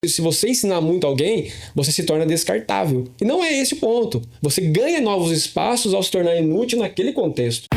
Se você ensinar muito alguém, você se torna descartável. E não é esse o ponto. Você ganha novos espaços ao se tornar inútil naquele contexto.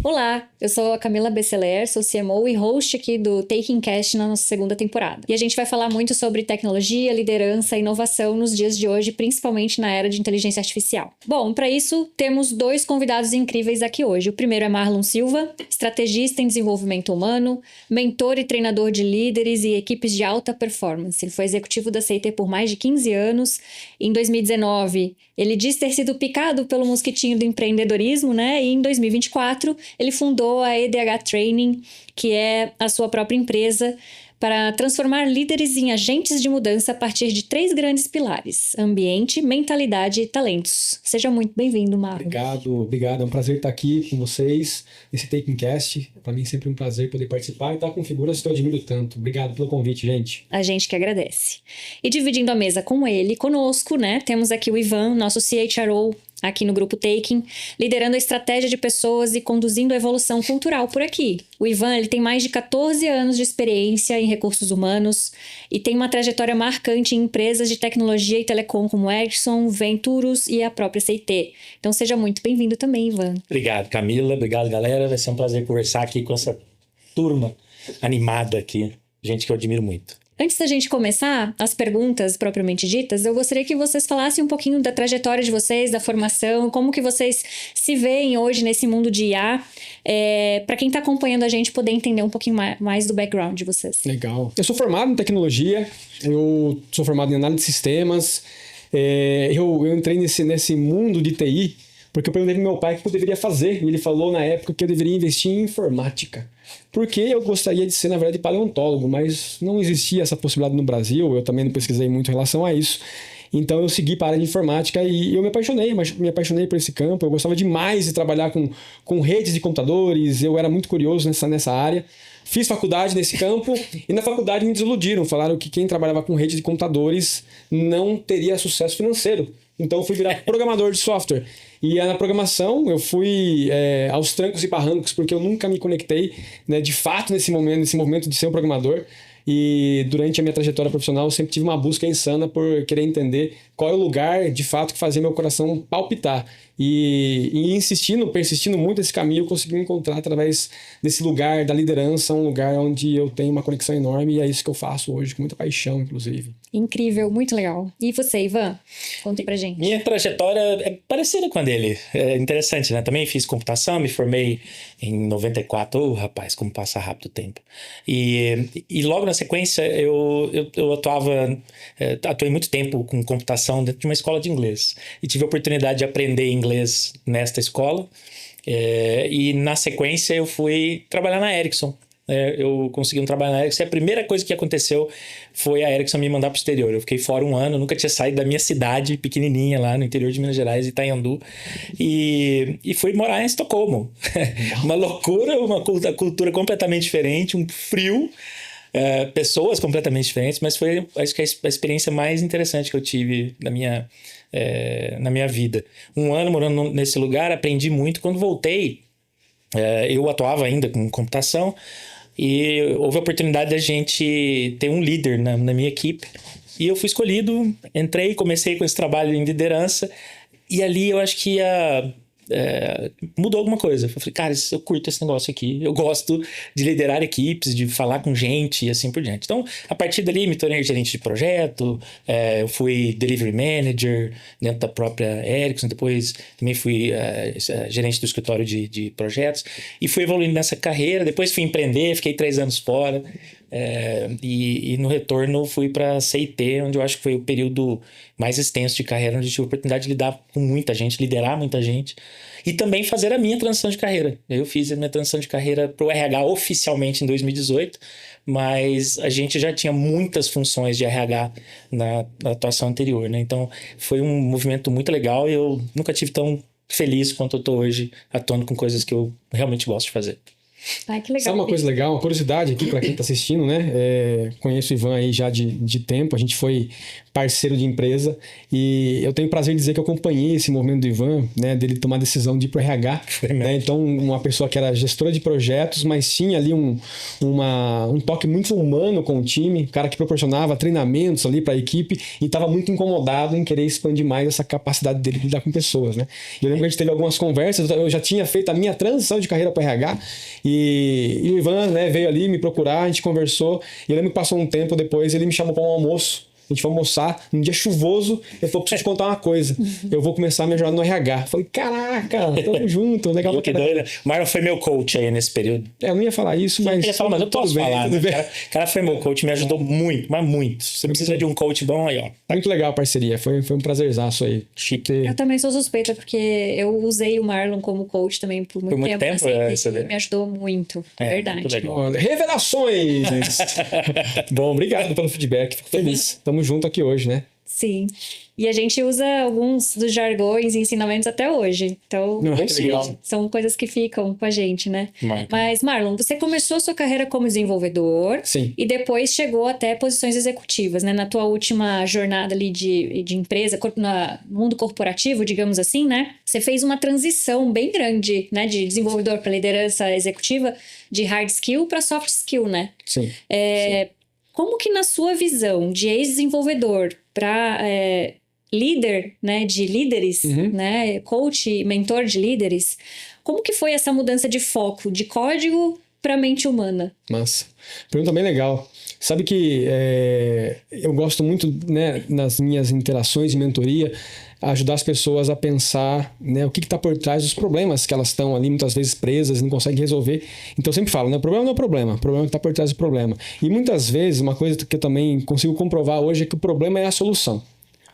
Olá, eu sou a Camila Besseler, sou CMO e host aqui do Taking Cast na nossa segunda temporada. E a gente vai falar muito sobre tecnologia, liderança e inovação nos dias de hoje, principalmente na era de inteligência artificial. Bom, para isso, temos dois convidados incríveis aqui hoje. O primeiro é Marlon Silva, estrategista em desenvolvimento humano, mentor e treinador de líderes e equipes de alta performance. Ele foi executivo da CIT por mais de 15 anos. Em 2019, ele diz ter sido picado pelo mosquitinho do empreendedorismo, né? E em 2024, ele fundou a EDH Training, que é a sua própria empresa, para transformar líderes em agentes de mudança a partir de 3 grandes pilares: ambiente, mentalidade e talentos. Seja muito bem-vindo, Marlon. Obrigado. É um prazer estar aqui com vocês nesse Taking Cast. Para mim é sempre um prazer poder participar e estar com figuras que eu admiro tanto. Obrigado pelo convite, gente. A gente que agradece. E dividindo a mesa com ele, conosco, né, temos aqui o Ivan, nosso CHRO, aqui no Grupo Taking, liderando a estratégia de pessoas e conduzindo a evolução cultural por aqui. O Ivan, ele tem mais de 14 anos de experiência em recursos humanos e tem uma trajetória marcante em empresas de tecnologia e telecom como Ericsson, Venturus e a própria CIT. Então seja muito bem-vindo também, Ivan. Obrigado, Camila. Obrigado, galera. Vai ser um prazer conversar aqui com essa turma animada aqui. Gente que eu admiro muito. Antes da gente começar as perguntas propriamente ditas, eu gostaria que vocês falassem um pouquinho da trajetória de vocês, da formação, como que vocês se veem hoje nesse mundo de IA, para quem está acompanhando a gente poder entender um pouquinho mais do background de vocês. Legal. Eu sou formado em tecnologia, eu sou formado em análise de sistemas, eu entrei nesse mundo de TI porque eu perguntei pro meu pai o que eu deveria fazer, e ele falou na época que eu deveria investir em informática. Porque eu gostaria de ser, na verdade, paleontólogo, mas não existia essa possibilidade no Brasil, eu também não pesquisei muito em relação a isso. Então eu segui para a área de informática e eu me apaixonei por esse campo, eu gostava demais de trabalhar com redes de computadores, eu era muito curioso nessa área. Fiz faculdade nesse campo e na faculdade me desiludiram, falaram que quem trabalhava com rede de computadores não teria sucesso financeiro. Então eu fui virar programador de software. E na programação eu fui aos trancos e barrancos, porque eu nunca me conectei, né, de fato nesse movimento de ser um programador. E durante a minha trajetória profissional eu sempre tive uma busca insana por querer entender qual é o lugar de fato que fazia meu coração palpitar. E persistindo muito nesse caminho, eu consegui me encontrar através desse lugar da liderança, um lugar onde eu tenho uma conexão enorme, e é isso que eu faço hoje, com muita paixão, inclusive. Incrível, muito legal. E você, Ivan? Conta pra gente. Minha trajetória é parecida com a dele. É interessante, né? Também fiz computação, me formei em 94. Oh, rapaz, como passa rápido o tempo. E logo na sequência eu atuei muito tempo com computação dentro de uma escola de inglês. E tive a oportunidade de aprender inglês nesta escola. E na sequência eu fui trabalhar na Ericsson. Eu consegui um trabalho na Ericsson e a primeira coisa que aconteceu foi a Ericsson me mandar para o exterior. Eu fiquei fora um ano, nunca tinha saído da minha cidade pequenininha lá no interior de Minas Gerais, Itaiandu, e fui morar em Estocolmo. Uma loucura, uma cultura completamente diferente, um frio, pessoas completamente diferentes, mas foi, acho que, a experiência mais interessante que eu tive na minha vida. Um ano morando nesse lugar, aprendi muito. Quando voltei, eu atuava ainda com computação, e houve a oportunidade da gente ter um líder na minha equipe. E eu fui escolhido, entrei, comecei com esse trabalho em liderança. E ali eu acho que mudou alguma coisa. Eu falei, cara, eu curto esse negócio aqui. Eu gosto de liderar equipes, de falar com gente e assim por diante. Então, a partir dali, me tornei gerente de projeto. Eu fui delivery manager dentro da própria Ericsson. Depois também fui gerente do escritório de projetos. E fui evoluindo nessa carreira. Depois fui empreender, fiquei 3 anos fora. E no retorno fui para a CIT, onde eu acho que foi o período mais extenso de carreira, onde eu tive a oportunidade de lidar com muita gente, liderar muita gente e também fazer a minha transição de carreira. Eu fiz a minha transição de carreira para o RH oficialmente em 2018, mas a gente já tinha muitas funções de RH na atuação anterior, né? Então foi um movimento muito legal e eu nunca tive tão feliz quanto eu estou hoje atuando com coisas que eu realmente gosto de fazer. Ai, que legal. Sabe uma coisa legal, uma curiosidade aqui para quem está assistindo, né? Conheço o Ivan aí já de tempo, a gente foi parceiro de empresa e eu tenho o prazer de dizer que eu acompanhei esse movimento do Ivan, né? Dele tomar a decisão de ir para o RH. Né? Então, uma pessoa que era gestora de projetos, mas tinha ali um toque muito humano com o time, cara que proporcionava treinamentos ali para a equipe e estava muito incomodado em querer expandir mais essa capacidade dele de lidar com pessoas, né? Eu lembro que a gente teve algumas conversas, eu já tinha feito a minha transição de carreira para RH e o Ivan, né, veio ali me procurar, a gente conversou e eu lembro que passou um tempo depois, ele me chamou para um almoço. A gente foi almoçar, num dia chuvoso, ele falou, preciso te contar uma coisa. Eu vou começar a me ajudar no RH. Eu falei, caraca, tamo junto, legal. Que doido. Marlon foi meu coach aí nesse período. Eu não ia falar isso, mas... Eu ia falar, mas eu posso falar. Né? O cara foi meu coach, me ajudou muito, mas muito. Você precisa de um coach bom aí, ó. Muito legal a parceria, foi um prazerzaço aí. Chique. Eu também sou suspeita, porque eu usei o Marlon como coach também por muito tempo. Assim, me ajudou muito, verdade. Muito legal. Olha, revelações! Bom, obrigado pelo feedback, fico feliz. Estamos juntos aqui hoje, né? Sim. E a gente usa alguns dos jargões e ensinamentos até hoje. Então, são coisas que ficam com a gente, né? Mas, Marlon, você começou a sua carreira como desenvolvedor. Sim. E depois chegou até posições executivas, né? Na tua última jornada ali de empresa, no mundo corporativo, digamos assim, né? Você fez uma transição bem grande, né? De desenvolvedor para liderança executiva, de hard skill para soft skill, né? Sim. Como que na sua visão de ex-desenvolvedor para líder, né, de líderes, né, coach, mentor de líderes, como que foi essa mudança de foco de código para mente humana? Massa. Pergunta bem legal. Sabe que eu gosto muito, né, nas minhas interações de mentoria, ajudar as pessoas a pensar, né, o que está por trás dos problemas que elas estão ali muitas vezes presas e não conseguem resolver. Então eu sempre falo, né, o problema não é o problema é o que está por trás do problema. E muitas vezes, uma coisa que eu também consigo comprovar hoje é que o problema é a solução.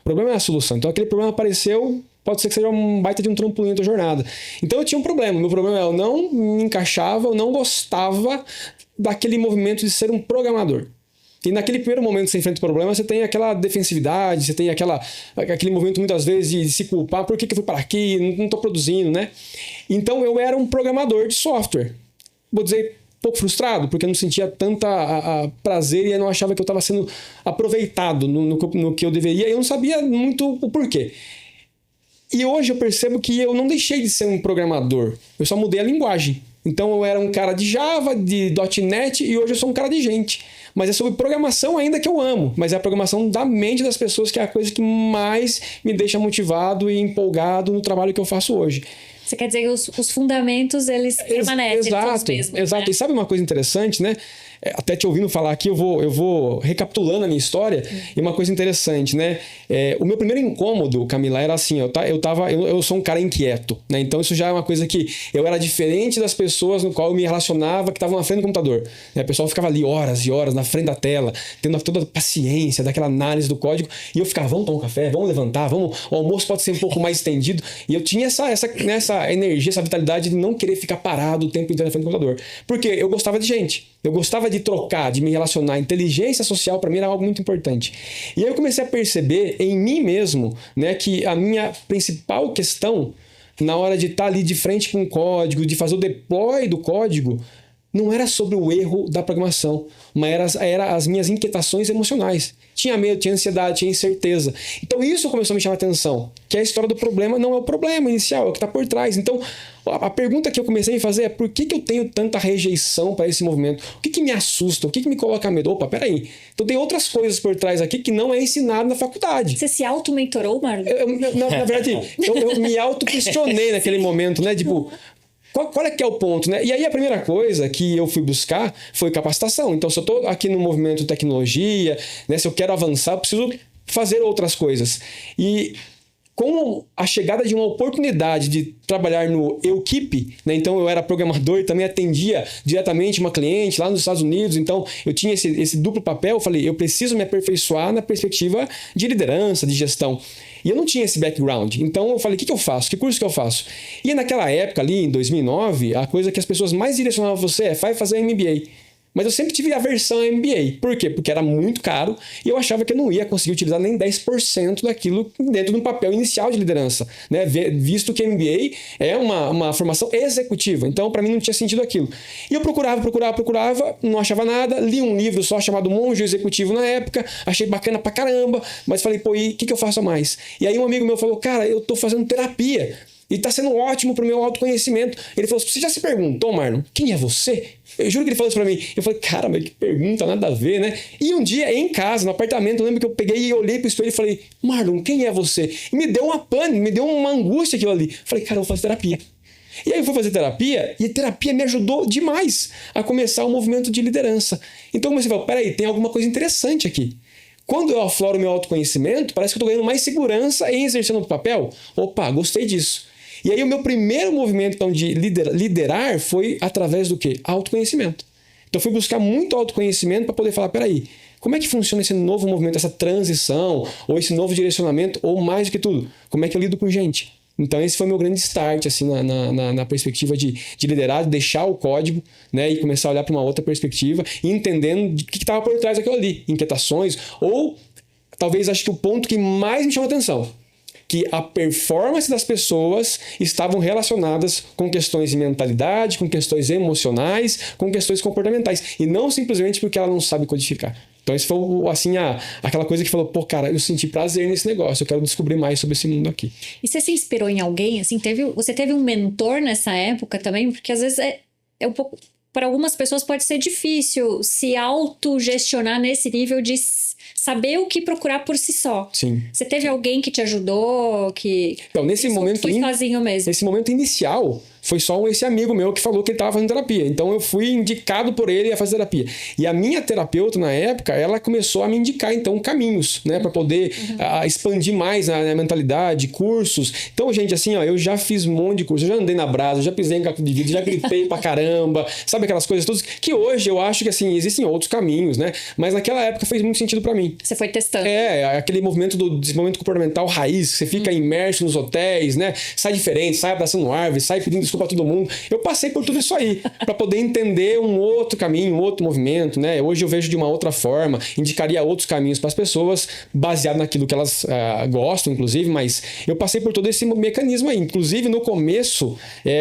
O problema é a solução. Então aquele problema apareceu, pode ser que seja um baita de um trampolim da jornada. Então eu tinha um problema. Meu problema é eu não me encaixava, eu não gostava daquele movimento de ser um programador. E naquele primeiro momento que você enfrenta o problema, você tem aquela defensividade, você tem aquele movimento muitas vezes de se culpar, por que eu fui para aqui, não estou produzindo, né? Então eu era um programador de software. Vou dizer, um pouco frustrado, porque eu não sentia tanta prazer e eu não achava que eu estava sendo aproveitado no que eu deveria, e eu não sabia muito o porquê. E hoje eu percebo que eu não deixei de ser um programador, eu só mudei a linguagem. Então eu era um cara de Java, de .NET, e hoje eu sou um cara de gente. Mas é sobre programação ainda que eu amo, mas é a programação da mente das pessoas que é a coisa que mais me deixa motivado e empolgado no trabalho que eu faço hoje. Você quer dizer que os fundamentos, eles permanecem os mesmos, exato. Né? E sabe uma coisa interessante, né? Até te ouvindo falar aqui, eu vou recapitulando a minha história. E uma coisa interessante, né? O meu primeiro incômodo, Camila, era assim, eu sou um cara inquieto, né? Então isso já é uma coisa que eu era diferente das pessoas no qual eu me relacionava, que estavam na frente do computador, né? O pessoal ficava ali horas e horas na frente da tela, tendo toda a paciência daquela análise do código, e eu ficava, vamos tomar um café, vamos levantar, o almoço pode ser um pouco mais estendido. E eu tinha essa energia, essa vitalidade de não querer ficar parado o tempo inteiro na frente do computador. Porque eu gostava de gente. Eu gostava de trocar, de me relacionar. Inteligência social para mim era algo muito importante. E aí eu comecei a perceber em mim mesmo, né, que a minha principal questão na hora de estar ali de frente com o código, de fazer o deploy do código, não era sobre o erro da programação, mas era as minhas inquietações emocionais. Tinha medo, tinha ansiedade, tinha incerteza. Então isso começou a me chamar a atenção, que a história do problema não é o problema inicial, é o que está por trás. Então a pergunta que eu comecei a me fazer é por que eu tenho tanta rejeição para esse movimento? O que me assusta? O que me coloca medo? Opa, peraí. Então tem outras coisas por trás aqui que não é ensinado na faculdade. Você se auto-mentorou, Marlon? Na verdade, eu me auto-questionei naquele momento, né? Tipo, qual é que é o ponto, né? E aí a primeira coisa que eu fui buscar foi capacitação. Então, se eu estou aqui no movimento de tecnologia, né, se eu quero avançar, eu preciso fazer outras coisas. E com a chegada de uma oportunidade de trabalhar no Equipe, né? Então eu era programador e também atendia diretamente uma cliente lá nos Estados Unidos, então eu tinha esse duplo papel. Eu falei, eu preciso me aperfeiçoar na perspectiva de liderança, de gestão. E eu não tinha esse background. Então eu falei, o que eu faço? Que curso que eu faço? E naquela época ali, em 2009, a coisa que as pessoas mais direcionavam você vai fazer MBA. Mas eu sempre tive aversão a MBA. Por quê? Porque era muito caro e eu achava que eu não ia conseguir utilizar nem 10% daquilo dentro de um papel inicial de liderança, né? Visto que MBA é uma formação executiva. Então, para mim, não tinha sentido aquilo. E eu procurava, não achava nada. Li um livro só chamado Monge Executivo na época. Achei bacana pra caramba. Mas falei, pô, e o que eu faço a mais? E aí um amigo meu falou, cara, eu tô fazendo terapia. E tá sendo ótimo pro meu autoconhecimento. Ele falou, você já se perguntou, Marlon, quem é você? Eu juro que ele falou isso pra mim. Eu falei, cara, mas que pergunta, nada a ver, né? E um dia, em casa, no apartamento, eu lembro que eu peguei e olhei pro espelho e falei, Marlon, quem é você? E me deu uma pane, me deu uma angústia aquilo ali. Falei, cara, eu vou fazer terapia. E aí eu fui fazer terapia, e a terapia me ajudou demais a começar o movimento de liderança. Então eu comecei a falar, peraí, tem alguma coisa interessante aqui. Quando eu afloro meu autoconhecimento, parece que eu tô ganhando mais segurança em exercendo o papel. Opa, gostei disso. E aí o meu primeiro movimento então, de liderar foi através do quê? Autoconhecimento. Então eu fui buscar muito autoconhecimento para poder falar, peraí, como é que funciona esse novo movimento, essa transição, ou esse novo direcionamento, ou mais do que tudo, como é que eu lido com gente? Então esse foi meu grande start assim, na perspectiva de liderar, de deixar o código, né, e começar a olhar para uma outra perspectiva e entendendo o que estava por trás daquilo ali, inquietações, ou talvez acho que o ponto que mais me chamou a atenção, que a performance das pessoas estavam relacionadas com questões de mentalidade, com questões emocionais, com questões comportamentais, e não simplesmente porque ela não sabe codificar. Então isso foi assim, aquela coisa que falou, pô, cara, eu senti prazer nesse negócio, eu quero descobrir mais sobre esse mundo aqui. E você se inspirou em alguém? Assim, você teve um mentor nessa época também? Porque às vezes é um pouco... Para algumas pessoas pode ser difícil se autogestionar nesse nível de saber o que procurar por si só. Sim. Você teve alguém que te ajudou, que... Então, nesse momento... Foi sozinho mesmo? Nesse momento inicial, foi só esse amigo meu que falou que ele estava fazendo terapia. Então, eu fui indicado por ele a fazer terapia. E a minha terapeuta, na época, ela começou a me indicar, então, caminhos, né? Para poder expandir mais a mentalidade, cursos. Então, gente, assim, ó, eu já fiz um monte de curso. Eu já andei na brasa, já pisei em caco de vidro, já gripei pra caramba. Sabe aquelas coisas todas? Que hoje eu acho que, assim, existem outros caminhos, né? Mas naquela época fez muito sentido para mim. Você foi testando. Aquele movimento do desenvolvimento comportamental raiz, que você fica imerso nos hotéis, né? Sai diferente, sai abraçando árvore, sai pedindo desculpa pra todo mundo. Eu passei por tudo isso aí, para poder entender um outro caminho, um outro movimento, né? Hoje eu vejo de uma outra forma, indicaria outros caminhos para as pessoas, baseado naquilo que elas gostam, inclusive, mas eu passei por todo esse mecanismo aí. Inclusive, no começo,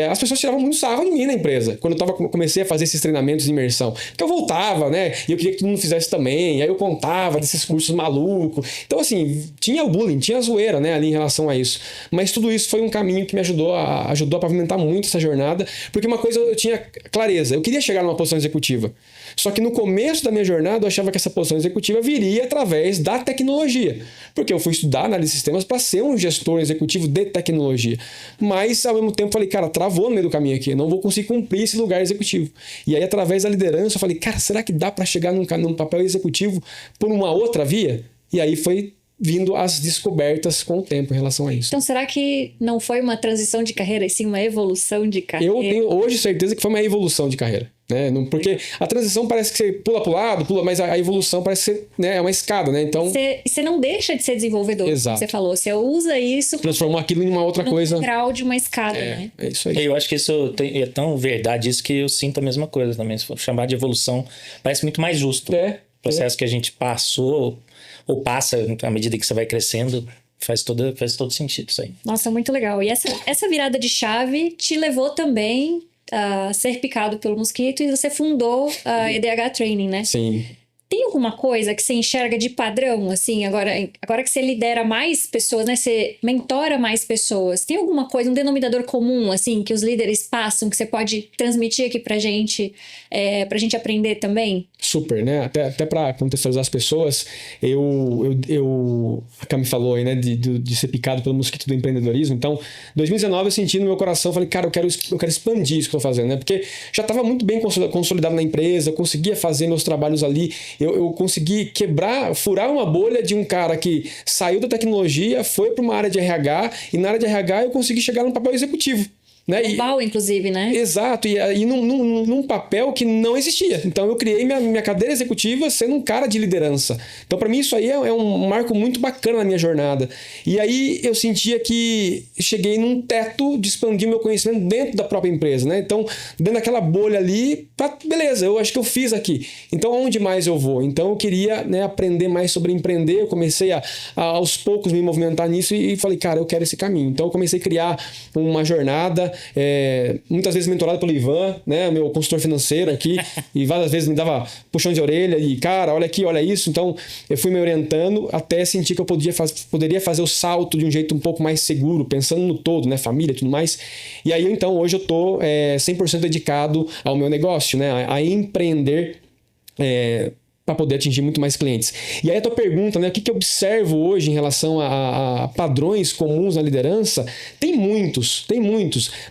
as pessoas tiravam muito sarro de mim na empresa, quando eu comecei a fazer esses treinamentos de imersão. Porque eu voltava, né? E eu queria que todo mundo fizesse também, aí eu contava desses cursos malucos. Então, assim, tinha o bullying, tinha a zoeira, né, ali em relação a isso. Mas tudo isso foi um caminho que me ajudou a pavimentar muito essa jornada, porque uma coisa eu tinha clareza, eu queria chegar numa posição executiva. Só que no começo da minha jornada eu achava que essa posição executiva viria através da tecnologia, porque eu fui estudar análise de sistemas para ser um gestor executivo de tecnologia. Mas ao mesmo tempo falei, cara, travou no meio do caminho aqui, eu não vou conseguir cumprir esse lugar executivo. E aí através da liderança eu falei, cara, será que dá para chegar num papel executivo por uma outra via? E aí foi vindo as descobertas com o tempo em relação a isso. Então, será que não foi uma transição de carreira, e sim uma evolução de carreira? Eu tenho hoje certeza que foi uma evolução de carreira. Né? Porque a transição parece que você pula para o lado, mas a evolução parece ser, né, uma escada, né? Então, você não deixa de ser desenvolvedor, exato. Você falou, você usa isso... Transformou aquilo em uma outra coisa. No grau de uma escada, né? É isso aí. Eu acho que isso é tão verdade isso que eu sinto a mesma coisa também. Se for chamar de evolução, parece muito mais justo. O processo que a gente passou ou passa à medida que você vai crescendo, faz todo sentido isso aí. Nossa, muito legal. E essa virada de chave te levou também a ser picado pelo mosquito e você fundou a EDH Training, né? Sim. Tem alguma coisa que você enxerga de padrão, assim, agora que você lidera mais pessoas, né? Você mentora mais pessoas. Tem alguma coisa, um denominador comum, assim, que os líderes passam, que você pode transmitir aqui pra gente aprender também? Super, né? Até para contextualizar as pessoas, a Cami falou aí, né, de ser picado pelo mosquito do empreendedorismo. Então, em 2019 eu senti no meu coração, falei, cara, eu quero expandir isso que eu tô fazendo, né? Porque já estava muito bem consolidado na empresa, eu conseguia fazer meus trabalhos ali, eu consegui furar uma bolha de um cara que saiu da tecnologia, foi para uma área de RH, e na área de RH eu consegui chegar num papel executivo. Né? Global, inclusive, né? Exato, e num papel que não existia. Então eu criei minha cadeira executiva sendo um cara de liderança. Então para mim isso aí é um marco muito bacana na minha jornada. E aí eu sentia que cheguei num teto de expandir meu conhecimento dentro da própria empresa, né? Então dentro daquela bolha ali, beleza, eu acho que eu fiz aqui. Então onde mais eu vou? Então eu queria, né, aprender mais sobre empreender. Eu comecei a aos poucos me movimentar nisso e falei, cara, eu quero esse caminho. Então eu comecei a criar uma jornada, muitas vezes mentorado pelo Ivan, né, meu consultor financeiro aqui, e várias vezes me dava puxão de orelha e, cara, olha aqui, olha isso. Então eu fui me orientando até sentir que eu poderia fazer o salto de um jeito um pouco mais seguro, pensando no todo, né, família e tudo mais. E aí então hoje eu tô 100% dedicado ao meu negócio, né, a empreender, para poder atingir muito mais clientes. E aí a tua pergunta, né, o que eu observo hoje em relação a padrões comuns na liderança? Tem muitos,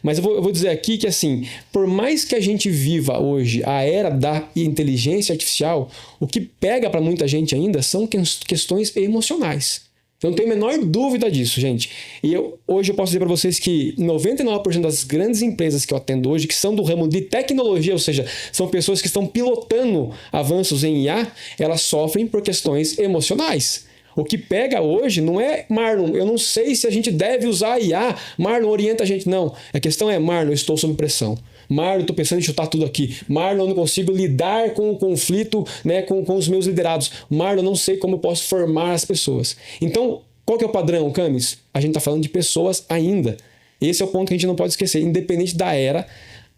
mas eu vou dizer aqui que, assim, por mais que a gente viva hoje a era da inteligência artificial, o que pega para muita gente ainda são questões emocionais. Eu não tenho a menor dúvida disso, gente. E hoje eu posso dizer para vocês que 99% das grandes empresas que eu atendo hoje, que são do ramo de tecnologia, ou seja, são pessoas que estão pilotando avanços em IA, elas sofrem por questões emocionais. O que pega hoje não é, Marlon, eu não sei se a gente deve usar IA, Marlon, orienta a gente. Não, a questão é, Marlon, eu estou sob pressão. Marlon, estou pensando em chutar tudo aqui. Marlon, eu não consigo lidar com o conflito, né, com os meus liderados. Marlon, eu não sei como eu posso formar as pessoas. Então, qual que é o padrão, Camis? A gente está falando de pessoas ainda. Esse é o ponto que a gente não pode esquecer. Independente da era,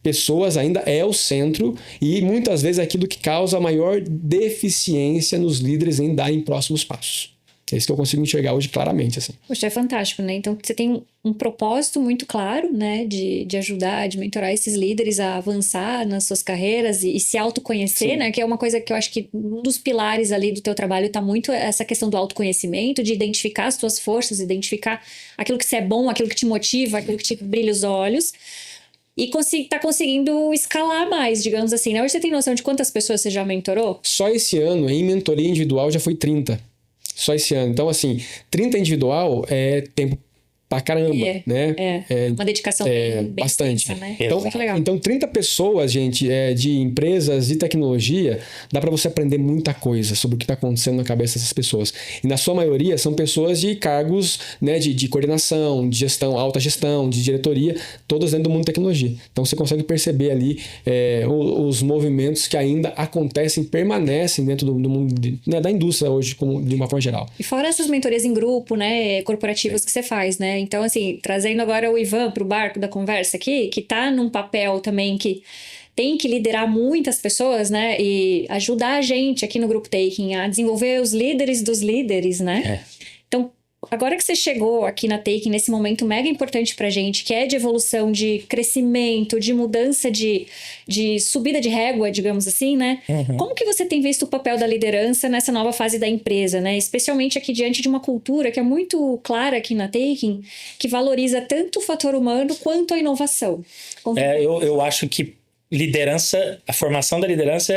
pessoas ainda é o centro e muitas vezes é aquilo que causa a maior deficiência nos líderes em darem próximos passos. É isso que eu consigo enxergar hoje claramente, assim. Poxa, é fantástico, né? Então, você tem um propósito muito claro, né? De ajudar, de mentorar esses líderes a avançar nas suas carreiras e se autoconhecer, Sim. né? Que é uma coisa que eu acho que um dos pilares ali do teu trabalho tá muito essa questão do autoconhecimento, de identificar as tuas forças, identificar aquilo que você é bom, aquilo que te motiva, aquilo que te brilha os olhos. E tá conseguindo escalar mais, digamos assim, né? Hoje você tem noção de quantas pessoas você já mentorou? Só esse ano, em mentoria individual, já foi 30. Só esse ano. Então, assim, 30 individual é tempo pra caramba, né? Uma dedicação bem bastante. intensa, né? Então, Muito legal. Então, 30 pessoas, gente, de empresas de tecnologia, dá para você aprender muita coisa sobre o que está acontecendo na cabeça dessas pessoas. E na sua maioria são pessoas de cargos, né, de coordenação, de gestão, alta gestão, de diretoria, todas dentro do mundo de tecnologia. Então você consegue perceber ali os movimentos que ainda acontecem, permanecem dentro do mundo né, da indústria hoje, de uma forma geral. E fora essas mentorias em grupo, né, corporativas que você faz, né? Então, assim, trazendo agora o Ivan pro barco da conversa aqui, que tá num papel também que tem que liderar muitas pessoas, né? E ajudar a gente aqui no Group Taking a desenvolver os líderes dos líderes, né? Então, agora que você chegou aqui na Taking, nesse momento mega importante pra gente, que é de evolução, de crescimento, de mudança de subida de régua, digamos assim, né? Como que você tem visto o papel da liderança nessa nova fase da empresa, né? Especialmente aqui diante de uma cultura que é muito clara aqui na Taking, que valoriza tanto o fator humano quanto a inovação. Eu acho que liderança, a formação da liderança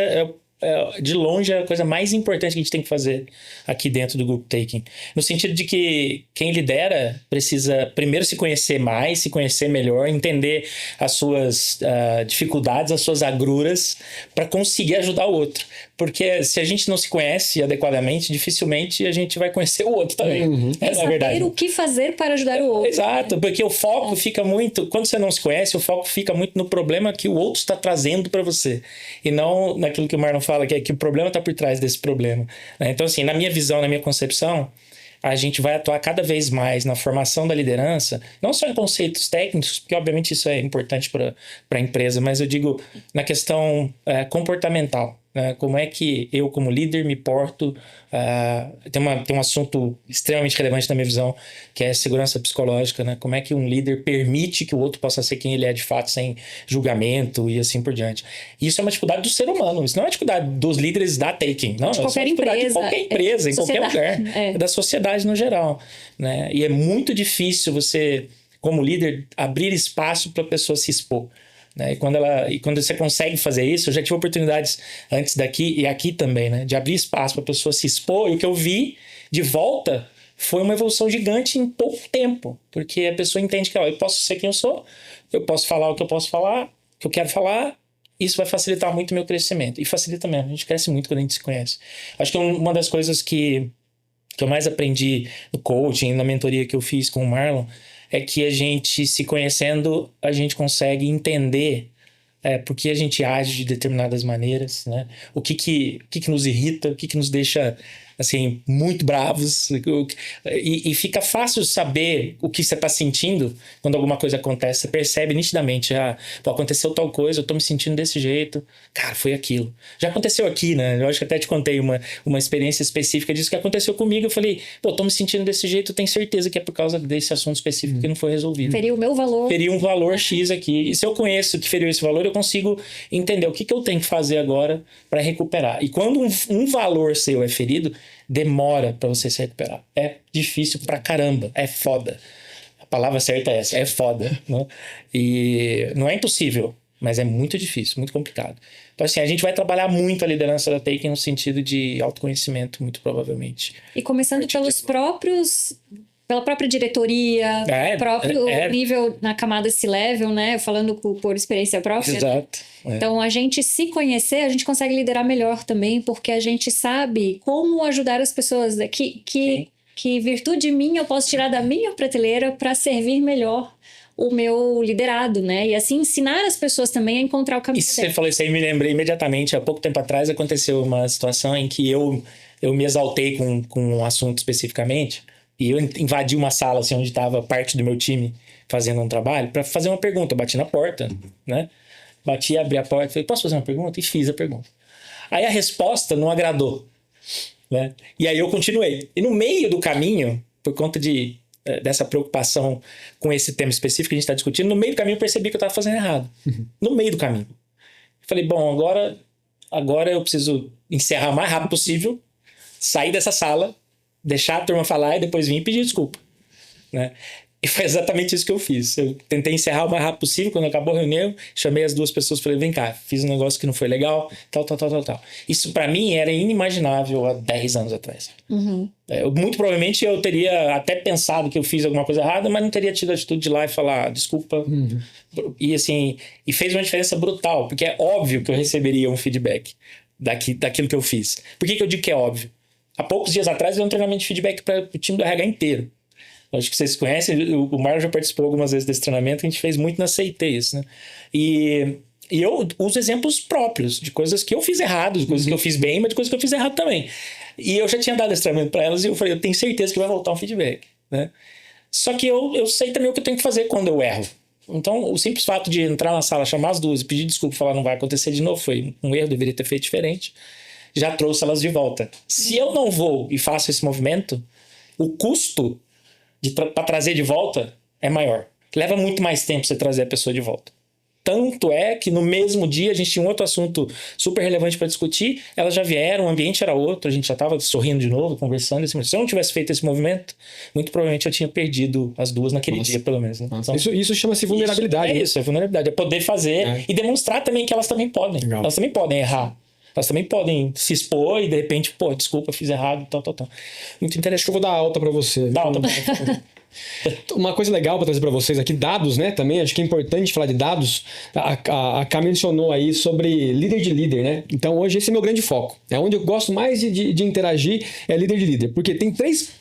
de longe é a coisa mais importante que a gente tem que fazer aqui dentro do Group Taking. No sentido de que quem lidera precisa primeiro se conhecer mais, se conhecer melhor, entender as suas dificuldades, as suas agruras, para conseguir ajudar o outro. Porque se a gente não se conhece adequadamente, dificilmente a gente vai conhecer o outro também. É verdade. O que fazer para ajudar o outro. Exato, porque o foco fica muito... Quando você não se conhece, o foco fica muito no problema que o outro está trazendo para você. E não naquilo que o Marlon fala, que o problema está por trás desse problema. Então, assim, na minha visão, na minha concepção, a gente vai atuar cada vez mais na formação da liderança, não só em conceitos técnicos, porque obviamente isso é importante para a empresa, mas eu digo na questão comportamental. Como é que eu, como líder, me porto. Tem um assunto extremamente relevante na minha visão, que é segurança psicológica, né? Como é que um líder permite que o outro possa ser quem ele é de fato, sem julgamento e assim por diante. Isso é uma dificuldade do ser humano, isso não é uma dificuldade dos líderes da Taking, não, de qualquer empresa, de qualquer empresa, em qualquer lugar, da sociedade no geral, né? E é muito difícil você, como líder, abrir espaço para a pessoa se expor. E quando você consegue fazer isso, eu já tive oportunidades antes daqui e aqui também, né, de abrir espaço para a pessoa se expor, e o que eu vi de volta foi uma evolução gigante em pouco tempo, porque a pessoa entende que eu posso ser quem eu sou, eu posso falar o que eu posso falar, o que eu quero falar, isso vai facilitar muito o meu crescimento. E facilita mesmo, a gente cresce muito quando a gente se conhece. Acho que uma das coisas que eu mais aprendi no coaching, na mentoria que eu fiz com o Marlon, é que a gente, se conhecendo, a gente consegue entender por que a gente age de determinadas maneiras, né? O que nos irrita, o que nos deixa, assim, muito bravos. E fica fácil saber o que você está sentindo quando alguma coisa acontece. Você percebe nitidamente, pô, aconteceu tal coisa, eu tô me sentindo desse jeito. Cara, foi aquilo. Já aconteceu aqui, né? Eu acho que até te contei uma experiência específica disso que aconteceu comigo. Eu falei, pô, tô me sentindo desse jeito, eu tenho certeza que é por causa desse assunto específico que não foi resolvido. Feriu o meu valor. Feriu um valor X aqui. E se eu conheço que feriu esse valor, eu consigo entender o que eu tenho que fazer agora para recuperar. E quando um valor seu é ferido, demora para você se recuperar. É difícil pra caramba. É foda. A palavra certa é essa. É foda. Né? E não é impossível, mas é muito difícil, muito complicado. Então, assim, a gente vai trabalhar muito a liderança da Taken no sentido de autoconhecimento, muito provavelmente. E começando pela própria diretoria, próprio nível na camada C-level, né? Falando por experiência própria. Exato. Então, a gente se conhecer, a gente consegue liderar melhor também, porque a gente sabe como ajudar as pessoas. Que virtude minha eu posso tirar da minha prateleira para servir melhor o meu liderado, né? E assim ensinar as pessoas também a encontrar o caminho. E você falou isso aí, me lembrei imediatamente. Há pouco tempo atrás aconteceu uma situação em que eu me exaltei com um assunto especificamente. E eu invadi uma sala assim, onde estava parte do meu time fazendo um trabalho para fazer uma pergunta. Eu bati na porta, né? Bati, abri a porta, falei, posso fazer uma pergunta? E fiz a pergunta. Aí a resposta não agradou, né? E aí eu continuei. E no meio do caminho, por conta dessa preocupação com esse tema específico que a gente está discutindo, no meio do caminho eu percebi que eu estava fazendo errado. No meio do caminho. Falei, bom, agora eu preciso encerrar o mais rápido possível, sair dessa sala, deixar a turma falar e depois vir e pedir desculpa, né? E foi exatamente isso que eu fiz. Eu tentei encerrar o mais rápido possível. Quando acabou a reunião, chamei as duas pessoas e falei, vem cá, fiz um negócio que não foi legal, tal. Isso pra mim era inimaginável há 10 anos atrás. Muito provavelmente eu teria até pensado que eu fiz alguma coisa errada, mas não teria tido a atitude de ir lá e falar desculpa. E assim, e fez uma diferença brutal, porque é óbvio que eu receberia um feedback daquilo que eu fiz. Por que eu digo que é óbvio? Há poucos dias atrás eu dei um treinamento de feedback para o time do RH inteiro. Acho que vocês conhecem, o Marlon já participou algumas vezes desse treinamento, a gente fez muito na CIT isso, né? E eu uso exemplos próprios de coisas que eu fiz errado, de coisas que eu fiz bem, mas de coisas que eu fiz errado também. E eu já tinha dado esse treinamento para elas e eu falei, eu tenho certeza que vai voltar um feedback, né? Só que eu sei também o que eu tenho que fazer quando eu erro. Então, o simples fato de entrar na sala, chamar as duas e pedir desculpa, falar não vai acontecer de novo, foi um erro, deveria ter feito diferente, já trouxe elas de volta. Se eu não vou e faço esse movimento, o custo para trazer de volta é maior. Leva muito mais tempo você trazer a pessoa de volta. Tanto é que no mesmo dia a gente tinha um outro assunto super relevante para discutir, elas já vieram, o ambiente era outro, a gente já estava sorrindo de novo, conversando. Se eu não tivesse feito esse movimento, muito provavelmente eu tinha perdido as duas naquele dia, pelo menos. Né? Então, isso chama-se vulnerabilidade. Isso é vulnerabilidade. É poder fazer e demonstrar também que elas também podem. Legal. Elas também podem errar. Elas também podem se expor e de repente, pô, desculpa, fiz errado, tal. Muito interessante. Acho que eu vou dar alta pra você. Dá alta. Uma coisa legal para trazer para vocês aqui, dados, né? Também acho que é importante falar de dados. A Cá mencionou aí sobre líder de líder, né? Então hoje esse é meu grande foco. É onde eu gosto mais de interagir, é líder de líder. Porque tem três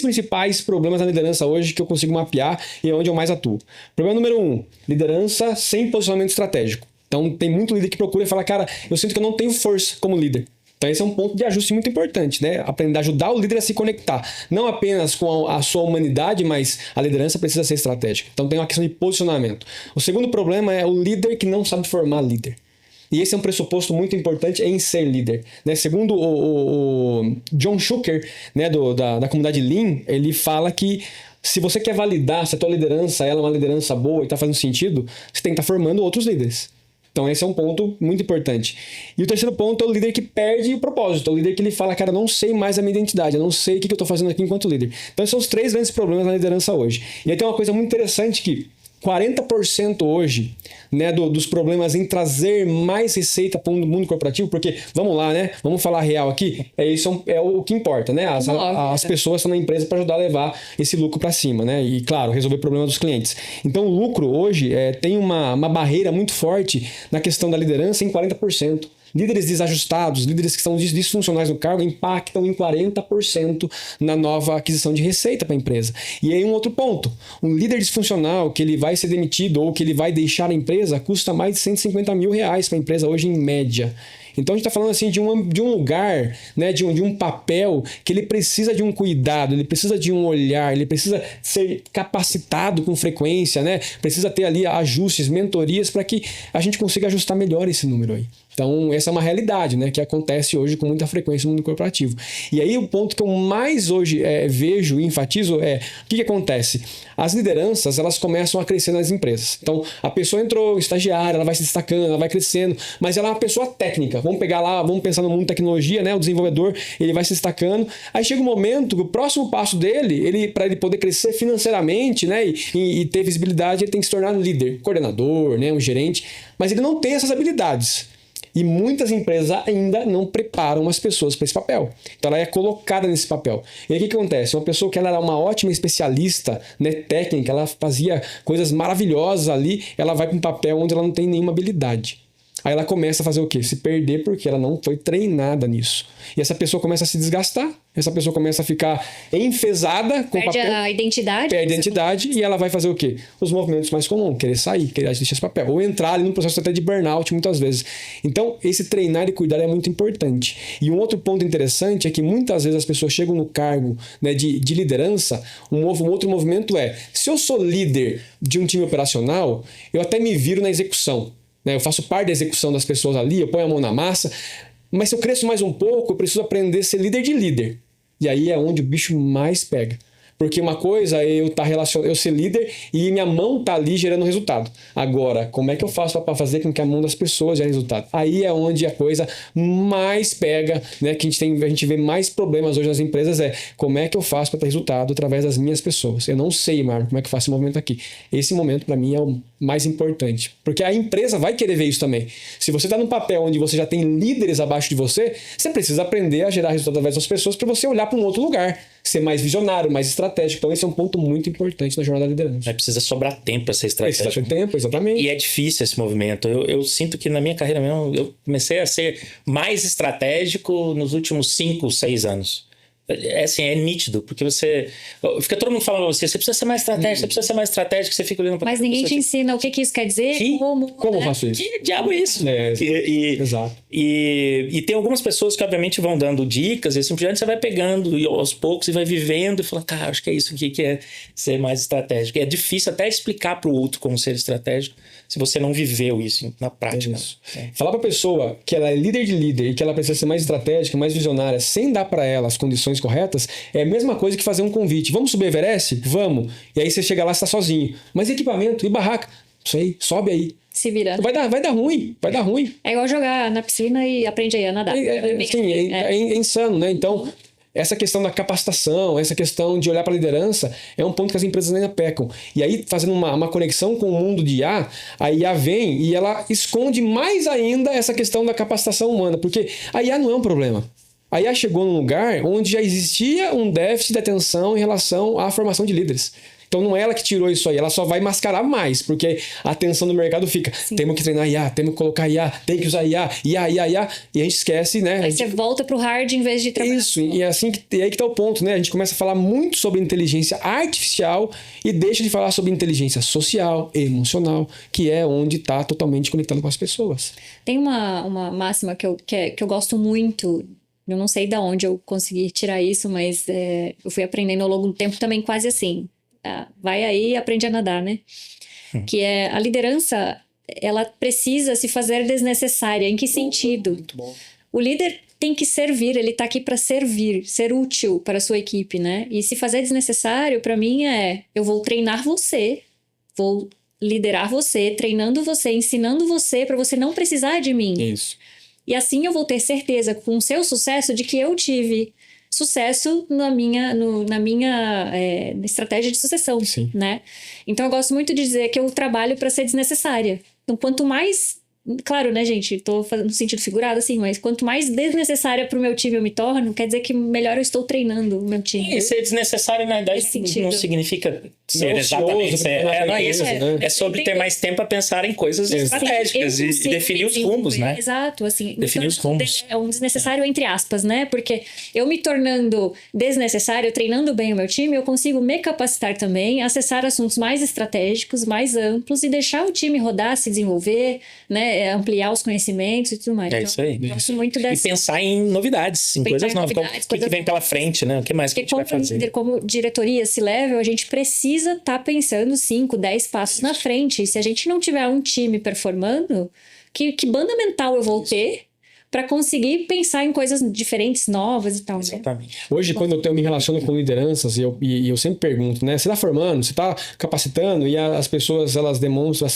principais problemas na liderança hoje que eu consigo mapear e é onde eu mais atuo. Problema número 1, liderança sem posicionamento estratégico. Então tem muito líder que procura e fala, cara, eu sinto que eu não tenho força como líder. Então esse é um ponto de ajuste muito importante, né? Aprender a ajudar o líder a se conectar. Não apenas com a sua humanidade, mas a liderança precisa ser estratégica. Então tem uma questão de posicionamento. O segundo problema é o líder que não sabe formar líder. E esse é um pressuposto muito importante em ser líder. Né? Segundo o John Schucker, né, da comunidade Lean, ele fala que se você quer validar se a tua liderança ela é uma liderança boa e está fazendo sentido, você tem que estar formando outros líderes. Então esse é um ponto muito importante. E o terceiro ponto é o líder que perde o propósito. É o líder que ele fala, cara, eu não sei mais a minha identidade, eu não sei o que eu estou fazendo aqui enquanto líder. Então esses são os 3 grandes problemas na liderança hoje. E aí tem uma coisa muito interessante que 40% hoje, né, dos problemas em trazer mais receita para o mundo corporativo, porque, vamos lá, né? Vamos falar real aqui, isso é o que importa, né? As pessoas estão na empresa para ajudar a levar esse lucro para cima, né? E, claro, resolver o problema dos clientes. Então, o lucro hoje tem uma barreira muito forte na questão da liderança em 40%. Líderes desajustados, líderes que são disfuncionais no cargo, impactam em 40% na nova aquisição de receita para a empresa. E aí um outro ponto, um líder disfuncional que ele vai ser demitido ou que ele vai deixar a empresa custa mais de 150 mil reais para a empresa hoje em média. Então a gente está falando assim de um lugar, né, de um papel que ele precisa de um cuidado, ele precisa de um olhar, ele precisa ser capacitado com frequência, né? Precisa ter ali ajustes, mentorias para que a gente consiga ajustar melhor esse número aí. Então, essa é uma realidade, né, que acontece hoje com muita frequência no mundo corporativo. E aí, o ponto que eu mais hoje vejo e enfatizo é o que acontece? As lideranças, elas começam a crescer nas empresas. Então, a pessoa entrou, estagiária, ela vai se destacando, ela vai crescendo, mas ela é uma pessoa técnica. Vamos pegar lá, vamos pensar no mundo de tecnologia, né, o desenvolvedor, ele vai se destacando. Aí chega um momento que o próximo passo dele, para ele poder crescer financeiramente, né, e ter visibilidade, ele tem que se tornar um líder, coordenador, né, um gerente, mas ele não tem essas habilidades. E muitas empresas ainda não preparam as pessoas para esse papel. Então ela é colocada nesse papel. E aí o que acontece? Uma pessoa que ela era uma ótima especialista, né, técnica, ela fazia coisas maravilhosas ali, ela vai para um papel onde ela não tem nenhuma habilidade. Aí ela começa a fazer o quê? Se perder porque ela não foi treinada nisso. E essa pessoa começa a se desgastar, essa pessoa começa a ficar enfesada com o papel. Perde a identidade. Perde a identidade e ela vai fazer o quê? Os movimentos mais comuns, querer sair, querer deixar esse papel. Ou entrar ali num processo até de burnout muitas vezes. Então, esse treinar e cuidar é muito importante. E um outro ponto interessante é que muitas vezes as pessoas chegam no cargo, né, de liderança, um outro movimento se eu sou líder de um time operacional, eu até me viro na execução. Eu faço parte da execução das pessoas ali, eu ponho a mão na massa, mas se eu cresço mais um pouco, eu preciso aprender a ser líder de líder. E aí é onde o bicho mais pega. Porque uma coisa é eu ser líder e minha mão tá ali gerando resultado. Agora, como é que eu faço para fazer com que a mão das pessoas gere resultado? Aí é onde a coisa mais pega, né? Que a gente vê mais problemas hoje nas empresas como é que eu faço para ter resultado através das minhas pessoas. Eu não sei, Marco, como é que eu faço esse movimento aqui. Esse momento, para mim, é o mais importante. Porque a empresa vai querer ver isso também. Se você está num papel onde você já tem líderes abaixo de você, você precisa aprender a gerar resultado através das pessoas para você olhar para um outro lugar. Ser mais visionário, mais estratégico. Então, esse é um ponto muito importante na jornada da liderança. Precisa sobrar tempo para ser estratégico. Precisa ter tempo, exatamente. E é difícil esse movimento. Eu sinto que na minha carreira mesmo, eu comecei a ser mais estratégico nos últimos 5, 6 anos. É nítido, porque fica todo mundo falando pra você precisa ser mais estratégico, você precisa ser mais estratégico, você fica olhando pra... Mas ninguém te ensina o que isso quer dizer, como eu faço isso? Que diabo é isso? Exato. E tem algumas pessoas que obviamente vão dando dicas e assim por diante, você vai pegando e aos poucos e vai vivendo e fala, cara, acho que é isso aqui que é ser mais estratégico. É difícil até explicar pro outro como ser estratégico se você não viveu isso na prática. Falar pra pessoa que ela é líder de líder e que ela precisa ser mais estratégica, mais visionária, sem dar para ela as condições corretas, é a mesma coisa que fazer um convite. Vamos subir Everest? Vamos. E aí você chega lá e está sozinho. Mas e equipamento? E barraca? Isso aí, sobe aí. Se vira. Vai dar ruim. É igual jogar na piscina e aprende aí a nadar. É insano, né? Então, essa questão da capacitação, essa questão de olhar para a liderança é um ponto que as empresas ainda pecam. E aí, fazendo uma conexão com o mundo de IA, a IA vem e ela esconde mais ainda essa questão da capacitação humana, porque a IA não é um problema. A IA chegou num lugar onde já existia um déficit de atenção em relação à formação de líderes. Então não é ela que tirou isso aí, ela só vai mascarar mais, porque a atenção do mercado fica, temos que treinar IA, temos que colocar IA, tem que usar IA, e a gente esquece, né? Aí você volta pro hard em vez de trabalhar. Isso, e é assim e aí que tá o ponto, né? A gente começa a falar muito sobre inteligência artificial e deixa de falar sobre inteligência social, emocional, que é onde está totalmente conectado com as pessoas. Tem uma máxima que eu gosto muito. Eu não sei de onde eu consegui tirar isso, mas eu fui aprendendo ao longo do tempo também quase assim. Vai aí e aprende a nadar, né? Que é a liderança, ela precisa se fazer desnecessária. Em que sentido? Muito bom. O líder tem que servir, ele tá aqui para servir, ser útil para a sua equipe, né? E se fazer desnecessário, para mim eu vou treinar você, vou liderar você, treinando você, ensinando você para você não precisar de mim. Isso. E assim eu vou ter certeza com o seu sucesso de que eu tive sucesso na minha estratégia de sucessão, Sim. né? Então eu gosto muito de dizer que eu trabalho para ser desnecessária. Então quanto mais, claro, né, gente, tô fazendo no sentido figurado assim, mas quanto mais desnecessária pro meu time eu me torno, quer dizer que melhor eu estou treinando o meu time. E ser desnecessário, na verdade, Nesse sentido. não significa ser Não exatamente. ocioso, Não é isso. né? É sobre ter mais tempo a pensar em coisas estratégicas e definir os rumos, né? Exato, assim. Definir os rumos. É um desnecessário entre aspas, né? Porque eu me tornando desnecessário, treinando bem o meu time, eu consigo me capacitar também, acessar assuntos mais estratégicos, mais amplos e deixar o time rodar, se desenvolver, né? Ampliar os conhecimentos e tudo mais. É isso aí. Eu gosto muito E dessa... pensar em novidades, em Pensar coisas em novas. novidades, O que vem pela frente, né? O que mais que a Porque gente vai como fazer? líder, como diretoria C-level, a gente precisa estar pensando 5, 10 passos na frente. E se a gente não tiver um time performando, que banda mental eu vou ter para conseguir pensar em coisas diferentes, novas e tal, né? Exatamente. Hoje, quando eu me relaciono com lideranças, e eu sempre pergunto, né? Você está formando, você está capacitando, e as pessoas, elas demonstram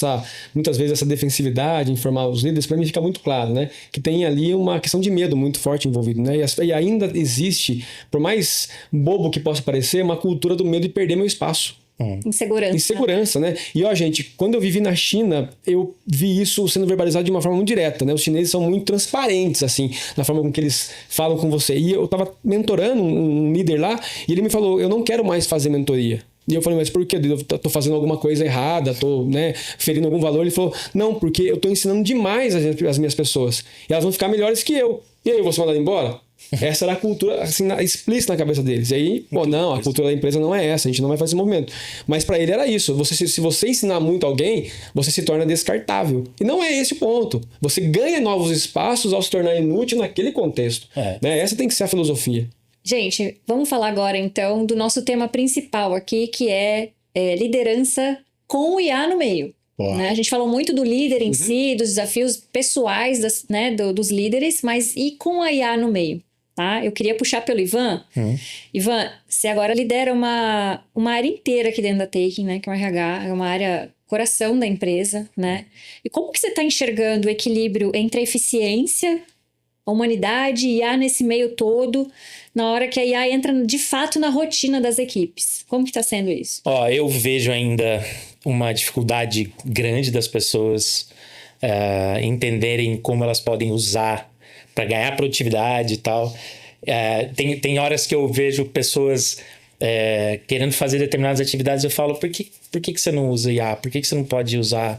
muitas vezes essa defensividade em formar os líderes, para mim fica muito claro, né? Que tem ali uma questão de medo muito forte envolvido, né? E ainda existe, por mais bobo que possa parecer, uma cultura do medo de perder meu espaço. Insegurança. Insegurança, né? E ó, gente, quando eu vivi na China, eu vi isso sendo verbalizado de uma forma muito direta, né? Os chineses são muito transparentes, assim, na forma com que eles falam com você. E eu tava mentorando um líder lá, e ele me falou, eu não quero mais fazer mentoria. E eu falei, mas por quê? Eu tô fazendo alguma coisa errada, tô, né, ferindo algum valor. Ele falou, não, porque eu tô ensinando demais as minhas pessoas. E elas vão ficar melhores que eu. E aí, eu vou ser mandado embora? Essa era a cultura assim, explícita na cabeça deles. E aí, pô, não, a cultura da empresa não é essa, a gente não vai fazer esse movimento. Mas para ele era isso. Se você ensinar muito alguém, você se torna descartável. E não é esse o ponto. Você ganha novos espaços ao se tornar inútil naquele contexto. Né? Essa tem que ser a filosofia. Gente, vamos falar agora então do nosso tema principal aqui, que é liderança com o IA no meio. Né? A gente falou muito do líder em si, dos desafios pessoais dos líderes, mas e com a IA no meio? Tá? Eu queria puxar pelo Ivan. Ivan, você agora lidera uma área inteira aqui dentro da Taking, né? Que é o RH, é uma área coração da empresa, né? E como que você está enxergando o equilíbrio entre a eficiência, a humanidade e IA nesse meio todo, na hora que a IA entra de fato na rotina das equipes? Como que está sendo isso? Ó, eu vejo ainda uma dificuldade grande das pessoas entenderem como elas podem usar para ganhar produtividade e tal. Tem horas que eu vejo pessoas querendo fazer determinadas atividades, eu falo, por que você não usa IA? Por que você não pode usar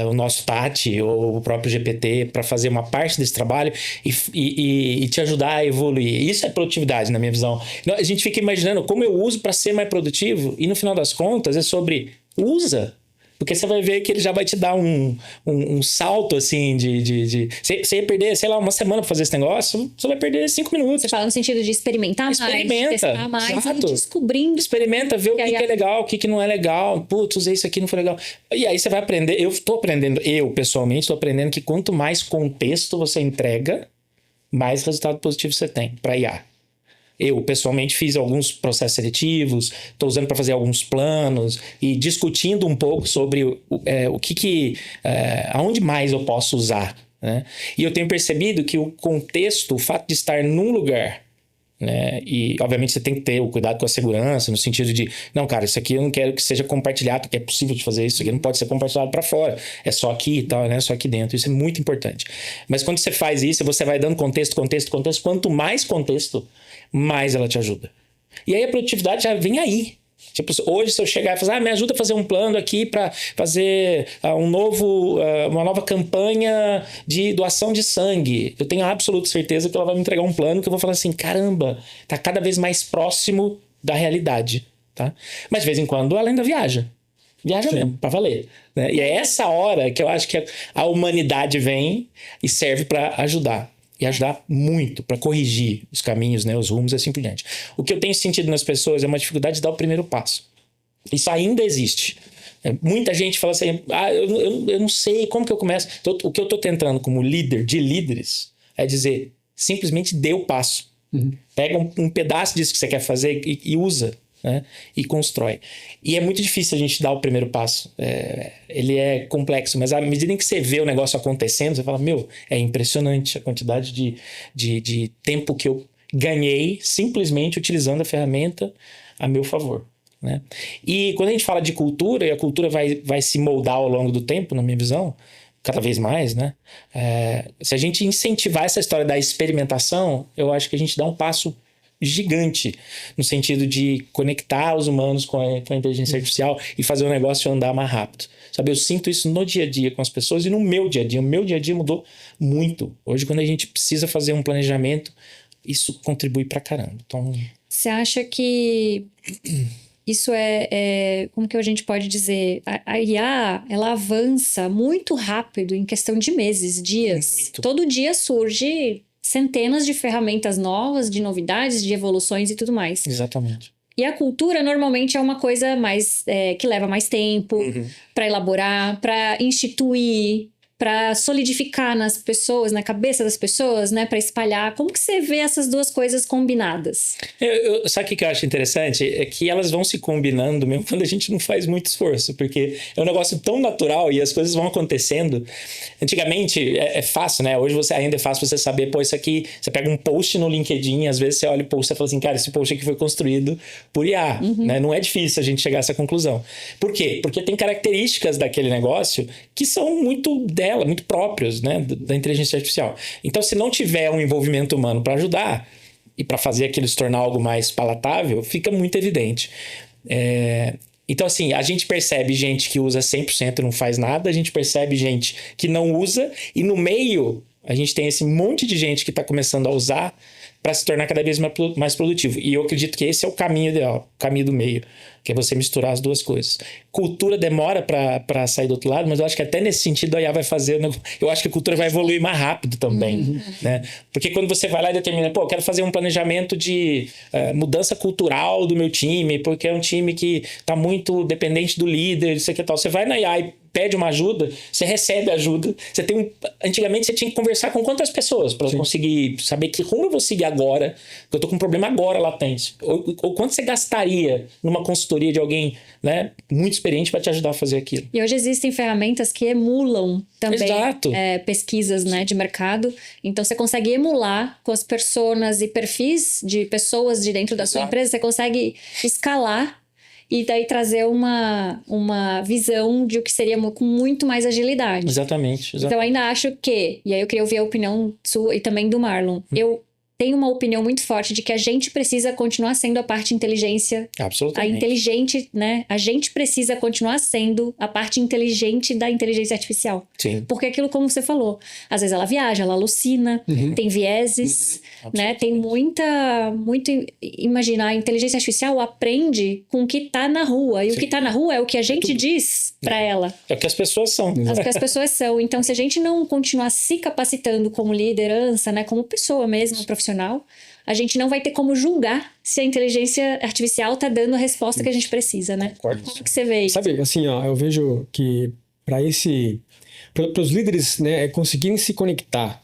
o nosso Tati ou o próprio GPT para fazer uma parte desse trabalho e te ajudar a evoluir? Isso é produtividade, na minha visão. A gente fica imaginando como eu uso para ser mais produtivo e no final das contas é sobre usa. Porque você vai ver que ele já vai te dar um salto, assim, Você ia perder, sei lá, uma semana pra fazer esse negócio, você vai perder 5 minutos. Você fala no sentido de experimentar mais, testar mais, exato. E descobrindo. Experimenta, ver o que é legal, o que não é legal. Putz, usei isso aqui, não foi legal. E aí você vai aprender. Eu pessoalmente, tô aprendendo que quanto mais contexto você entrega, mais resultado positivo você tem pra IA. Eu, pessoalmente, fiz alguns processos seletivos, estou usando para fazer alguns planos e discutindo um pouco sobre aonde mais eu posso usar, né? E eu tenho percebido que o contexto, o fato de estar num lugar, né? E, obviamente, você tem que ter o cuidado com a segurança, no sentido de, não, cara, isso aqui eu não quero que seja compartilhado, porque é possível de fazer isso aqui, não pode ser compartilhado para fora, é só aqui e tal, né? Só aqui dentro, isso é muito importante. Mas quando você faz isso, você vai dando contexto, quanto mais contexto, mais ela te ajuda. E aí a produtividade já vem aí. Tipo, hoje se eu chegar e falar, me ajuda a fazer um plano aqui para fazer uma nova campanha de doação de sangue, eu tenho absoluta certeza que ela vai me entregar um plano que eu vou falar assim, caramba, tá cada vez mais próximo da realidade, tá? Mas de vez em quando ela ainda viaja mesmo, para valer, né? E é essa hora que eu acho que a humanidade vem e serve para ajudar. E ajudar muito para corrigir os caminhos, né, os rumos e assim por diante. O que eu tenho sentido nas pessoas é uma dificuldade de dar o primeiro passo. Isso ainda existe. Muita gente fala assim, eu não sei como que eu começo. Então, o que eu estou tentando como líder de líderes é dizer, simplesmente dê o passo. Pega um pedaço disso que você quer fazer e usa. Né? E constrói. E é muito difícil a gente dar o primeiro passo. Ele é complexo, mas à medida em que você vê o negócio acontecendo, você fala, é impressionante a quantidade de tempo que ganhei simplesmente utilizando a ferramenta a meu favor, né? E quando a gente fala de cultura, e a cultura vai se moldar ao longo do tempo, na minha visão, cada vez mais, né? Se a gente incentivar essa história da experimentação, eu acho que a gente dá um passo gigante no sentido de conectar os humanos com a inteligência artificial e fazer o negócio andar mais rápido. Sabe, eu sinto isso no dia a dia com as pessoas e no meu dia a dia. O meu dia a dia mudou muito. Hoje, quando a gente precisa fazer um planejamento, isso contribui pra caramba. Então, Você acha que isso como que a gente pode dizer? A IA, ela avança muito rápido em questão de meses, dias. Muito. Todo dia surge centenas de ferramentas novas, de novidades, de evoluções e tudo mais. exatamente. E a cultura normalmente é uma coisa mais que leva mais tempo para elaborar, para instituir, para solidificar nas pessoas, na cabeça das pessoas, né, para espalhar. Como que você vê essas duas coisas combinadas? Sabe o que eu acho interessante? É que elas vão se combinando mesmo quando a gente não faz muito esforço, porque é um negócio tão natural e as coisas vão acontecendo. Antigamente é fácil, né? Hoje ainda é fácil você saber, pô, isso aqui, você pega um post no LinkedIn, às vezes você olha o post e fala assim, cara, esse post aqui foi construído por IA, né? Não é difícil a gente chegar a essa conclusão. Por quê? Porque tem características daquele negócio que são muito muito próprios, né, da inteligência artificial. Então, se não tiver um envolvimento humano para ajudar e para fazer aquilo se tornar algo mais palatável, fica muito evidente. Então, assim, a gente percebe gente que usa 100% e não faz nada, a gente percebe gente que não usa, e no meio a gente tem esse monte de gente que está começando a usar para se tornar cada vez mais produtivo. E eu acredito que esse é o caminho ideal, o caminho do meio, que é você misturar as duas coisas. Cultura demora para sair do outro lado, mas eu acho que até nesse sentido a IA vai fazer... Eu acho que a cultura vai evoluir mais rápido também, né? Porque quando você vai lá e determina, pô, eu quero fazer um planejamento de mudança cultural do meu time, porque é um time que está muito dependente do líder, isso aqui e tal. Você vai na IA e pede uma ajuda, você recebe ajuda. Antigamente você tinha que conversar com quantas pessoas para conseguir saber que rumo eu vou seguir agora, que eu tô com um problema agora latente. Ou quanto você gastaria numa consultoria de alguém, né, muito experiente para te ajudar a fazer aquilo. E hoje existem ferramentas que emulam também pesquisas, né, de mercado. Então você consegue emular com as personas e perfis de pessoas de dentro da sua empresa, você consegue escalar e daí trazer uma visão de o que seria com muito mais agilidade. Exatamente. Então, ainda acho que... E aí eu queria ouvir a opinião sua e também do Marlon. Eu tenho uma opinião muito forte de que a gente precisa continuar sendo a parte inteligência. Absolutamente. A inteligente, né? A gente precisa continuar sendo a parte inteligente da inteligência artificial. Sim. Porque aquilo, como você falou, às vezes ela viaja, ela alucina, tem vieses, né? Tem muito... Imagina, a inteligência artificial aprende com o que tá na rua. E o que tá na rua é o que a gente diz para ela. É o que as pessoas são. É o que as pessoas são. Então, se a gente não continuar se capacitando como liderança, né? Como pessoa mesmo, profissional, a gente não vai ter como julgar se a inteligência artificial tá dando a resposta que a gente precisa, né? Concordo. Como que você vê isso? Sabe, assim, ó, eu vejo que para os líderes, né, conseguirem se conectar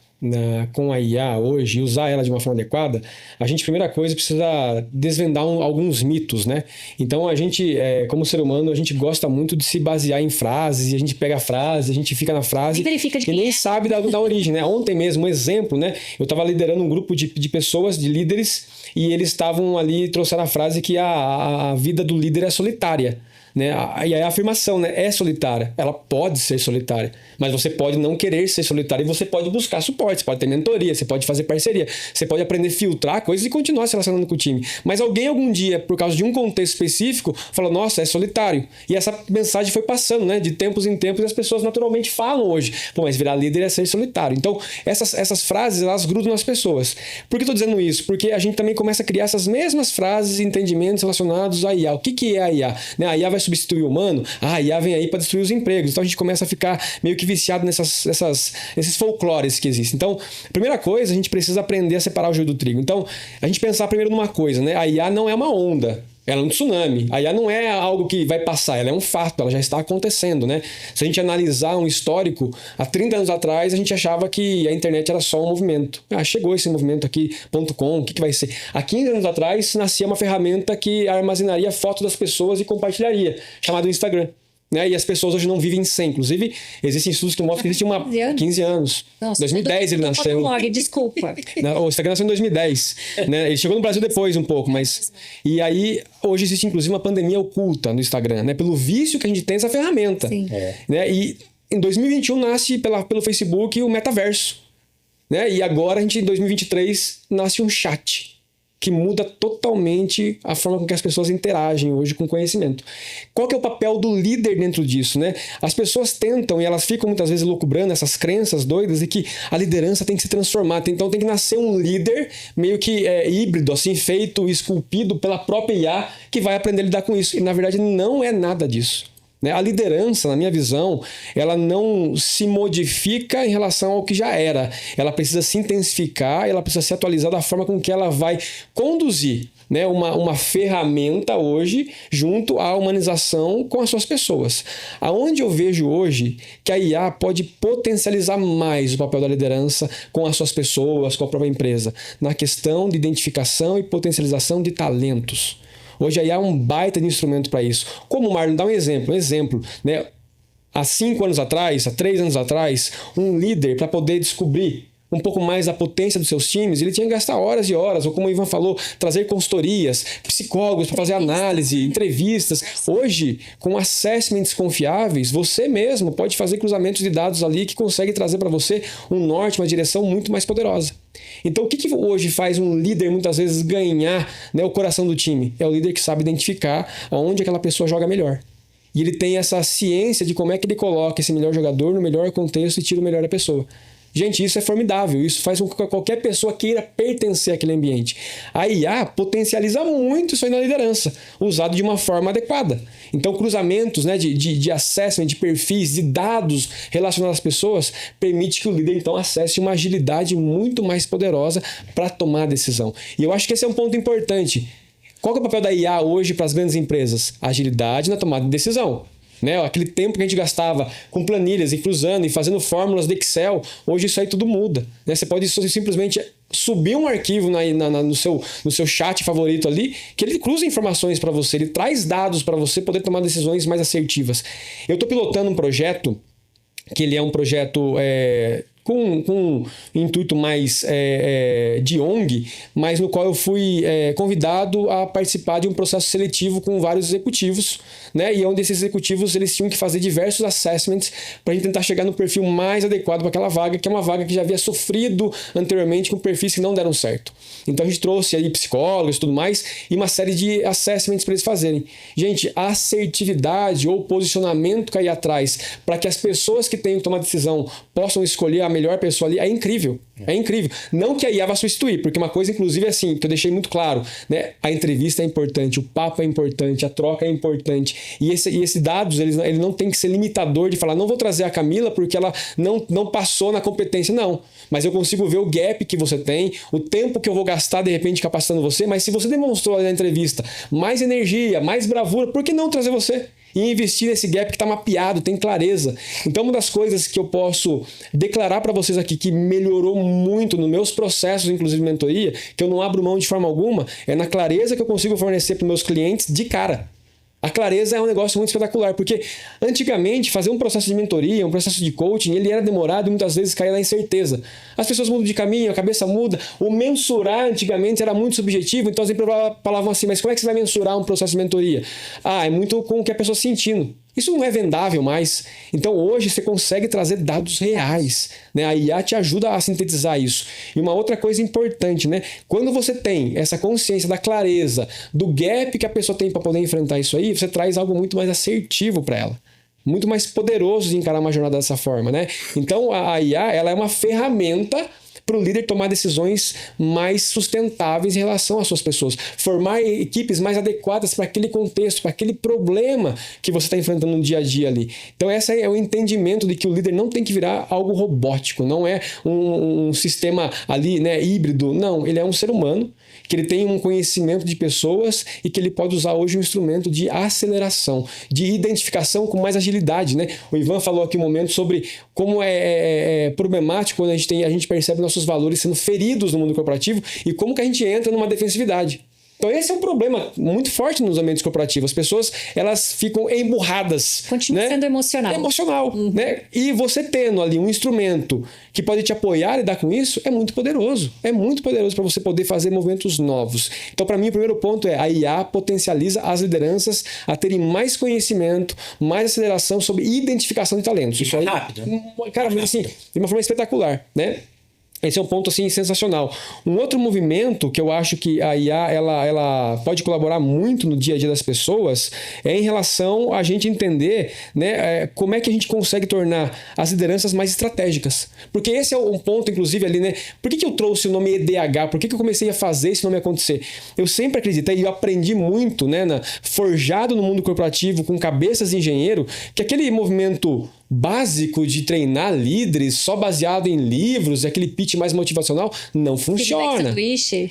com a IA hoje e usar ela de uma forma adequada, a gente, primeira coisa, precisa desvendar alguns mitos, né? Então, a gente, como ser humano, a gente gosta muito de se basear em frases, e a gente pega a frase, a gente fica na frase e nem sabe da origem, né? Ontem mesmo, um exemplo, né? Eu estava liderando um grupo de pessoas, de líderes, e eles estavam ali, trouxeram a frase que a vida do líder é solitária. Né? E aí a afirmação, né? É solitária. Ela pode ser solitária, mas você pode não querer ser solitária e você pode buscar suporte, você pode ter mentoria, você pode fazer parceria, você pode aprender a filtrar coisas e continuar se relacionando com o time. Mas alguém algum dia, por causa de um contexto específico, falou, nossa, é solitário. E essa mensagem foi passando, né? De tempos em tempos, e as pessoas naturalmente falam hoje. Pô, mas virar líder é ser solitário. Então, essas frases, elas grudam nas pessoas. Por que eu tô dizendo isso? Porque a gente também começa a criar essas mesmas frases e entendimentos relacionados à IA. O que é a IA? Né? A IA vai substituir o humano? A IA vem aí para destruir os empregos. Então a gente começa a ficar meio que viciado nesses folclores que existem. Então, a primeira coisa, a gente precisa aprender a separar o joio do trigo. Então, a gente pensar primeiro numa coisa, né? A IA não é uma onda. Ela é um tsunami. A IA não é algo que vai passar, ela é um fato, ela já está acontecendo, né? Se a gente analisar um histórico, há 30 anos atrás a gente achava que a internet era só um movimento. Chegou esse movimento aqui, .com, o que vai ser? Há 15 anos atrás nascia uma ferramenta que armazenaria fotos das pessoas e compartilharia, chamada Instagram. né? E as pessoas hoje não vivem sem. Inclusive, existem estudos que mostram que existe 15 anos. Nossa, 2010 ele nasceu. Desculpa. O Instagram nasceu em 2010, né? Ele chegou no Brasil depois um pouco, mas... E aí, hoje existe inclusive uma pandemia oculta no Instagram, né? Pelo vício que a gente tem essa ferramenta. Sim. Né? E em 2021 nasce pelo Facebook o metaverso, né? E agora, em 2023, nasce um chat que muda totalmente a forma com que as pessoas interagem hoje com o conhecimento. Qual que é o papel do líder dentro disso, né? As pessoas tentam e elas ficam muitas vezes loucubrando essas crenças doidas de que a liderança tem que se transformar. Então tem que nascer um líder meio que híbrido, assim, feito, esculpido pela própria IA, que vai aprender a lidar com isso. E na verdade não é nada disso. A liderança, na minha visão, ela não se modifica em relação ao que já era. Ela precisa se intensificar, ela precisa se atualizar da forma com que ela vai conduzir, né, uma ferramenta hoje junto à humanização com as suas pessoas. Aonde eu vejo hoje que a IA pode potencializar mais o papel da liderança com as suas pessoas, com a própria empresa, na questão de identificação e potencialização de talentos. Hoje a IA é um baita de instrumento para isso. Como o Marlon dá um exemplo, né? Há 5 anos atrás, há 3 anos atrás, um líder, para poder descobrir um pouco mais da potência dos seus times, ele tinha que gastar horas e horas, ou como o Ivan falou, trazer consultorias, psicólogos para fazer análise, entrevistas. Hoje, com assessments confiáveis, você mesmo pode fazer cruzamentos de dados ali que consegue trazer para você um norte, uma direção muito mais poderosa. Então, o que hoje faz um líder muitas vezes ganhar, né, o coração do time? É o líder que sabe identificar onde aquela pessoa joga melhor. E ele tem essa ciência de como é que ele coloca esse melhor jogador no melhor contexto e tira o melhor da pessoa. Gente, isso é formidável. Isso faz com que qualquer pessoa queira pertencer àquele ambiente. A IA potencializa muito isso aí na liderança, usado de uma forma adequada. Então, cruzamentos, né, de assessment, de perfis, de dados relacionados às pessoas, permite que o líder, então, acesse uma agilidade muito mais poderosa para tomar a decisão. E eu acho que esse é um ponto importante. Qual que é o papel da IA hoje para as grandes empresas? Agilidade na tomada de decisão. Né? Aquele tempo que a gente gastava com planilhas e cruzando e fazendo fórmulas de Excel, hoje isso aí tudo muda. Né? Você pode simplesmente subir um arquivo no seu chat favorito ali, que ele cruza informações para você, ele traz dados para você poder tomar decisões mais assertivas. Eu estou pilotando um projeto, que ele é um projeto com um intuito mais de ONG, mas no qual eu fui convidado a participar de um processo seletivo com vários executivos, né? E onde esses executivos eles tinham que fazer diversos assessments para a gente tentar chegar no perfil mais adequado para aquela vaga, que é uma vaga que já havia sofrido anteriormente com perfis que não deram certo. Então a gente trouxe aí psicólogos e tudo mais e uma série de assessments para eles fazerem. Gente, a assertividade ou posicionamento que aí atrás para que as pessoas que têm que tomar decisão possam escolher a melhor pessoa ali é incrível. É incrível. Não que a IA vá substituir, porque uma coisa, inclusive, é assim, que eu deixei muito claro, né? A entrevista é importante, o papo é importante, a troca é importante. E esse dados, ele não tem que ser limitador de falar, não vou trazer a Camila porque ela não passou na competência. Não. Mas eu consigo ver o gap que você tem, o tempo que eu vou gastar, de repente, capacitando você. Mas se você demonstrou ali na entrevista mais energia, mais bravura, por que não trazer você? E investir nesse gap que está mapeado, tem clareza. Então, uma das coisas que eu posso declarar para vocês aqui que melhorou muito nos meus processos, inclusive de mentoria, que eu não abro mão de forma alguma, é na clareza que eu consigo fornecer para os meus clientes de cara. A clareza é um negócio muito espetacular, porque antigamente fazer um processo de mentoria, um processo de coaching, ele era demorado e muitas vezes caía na incerteza. As pessoas mudam de caminho, a cabeça muda. O mensurar antigamente era muito subjetivo, então as empresas falavam assim, mas como é que você vai mensurar um processo de mentoria? É muito com o que a pessoa está sentindo. Isso não é vendável mais. Então hoje você consegue trazer dados reais, né? A IA te ajuda a sintetizar isso. E uma outra coisa importante, né? Quando você tem essa consciência da clareza, do gap que a pessoa tem para poder enfrentar isso aí, você traz algo muito mais assertivo para ela. Muito mais poderoso de encarar uma jornada dessa forma, né? Então a IA, ela é uma ferramenta para o líder tomar decisões mais sustentáveis em relação às suas pessoas. Formar equipes mais adequadas para aquele contexto, para aquele problema que você está enfrentando no dia a dia ali. Então, esse é o entendimento de que o líder não tem que virar algo robótico, não é um sistema ali, né, híbrido. Não, ele é um ser humano, que ele tem um conhecimento de pessoas e que ele pode usar hoje um instrumento de aceleração, de identificação com mais agilidade, né? O Ivan falou aqui um momento sobre como é problemático quando a gente percebe nossos valores sendo feridos no mundo corporativo e como que a gente entra numa defensividade. Então esse é um problema muito forte nos ambientes corporativos. As pessoas, elas ficam emburradas. Continua sendo emocional. É emocional, né? E você tendo ali um instrumento que pode te apoiar e lidar com isso, é muito poderoso. É muito poderoso para você poder fazer movimentos novos. Então, para mim, o primeiro ponto é a IA potencializa as lideranças a terem mais conhecimento, mais aceleração sobre identificação de talentos. Isso aí, rápido. Cara, assim, de uma forma espetacular, né? Esse é um ponto assim sensacional. Um outro movimento que eu acho que a IA ela pode colaborar muito no dia a dia das pessoas é em relação a gente entender, né, como é que a gente consegue tornar as lideranças mais estratégicas. Porque esse é um ponto, inclusive, ali, né? Por que eu trouxe o nome EDH? Por que eu comecei a fazer esse nome acontecer? Eu sempre acreditei e eu aprendi muito, né, forjado no mundo corporativo com cabeças de engenheiro, que aquele movimento básico de treinar líderes só baseado em livros, aquele pitch mais motivacional, não funciona.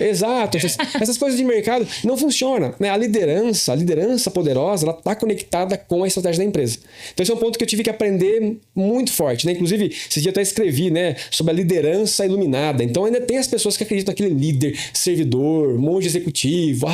Exato. Essas coisas de mercado não funcionam. Né? A liderança poderosa, ela está conectada com a estratégia da empresa. Então esse é um ponto que eu tive que aprender muito forte. Né? Inclusive, esse dia eu até escrevi, né, sobre a liderança iluminada. Então ainda tem as pessoas que acreditam naquele líder, servidor, monge executivo.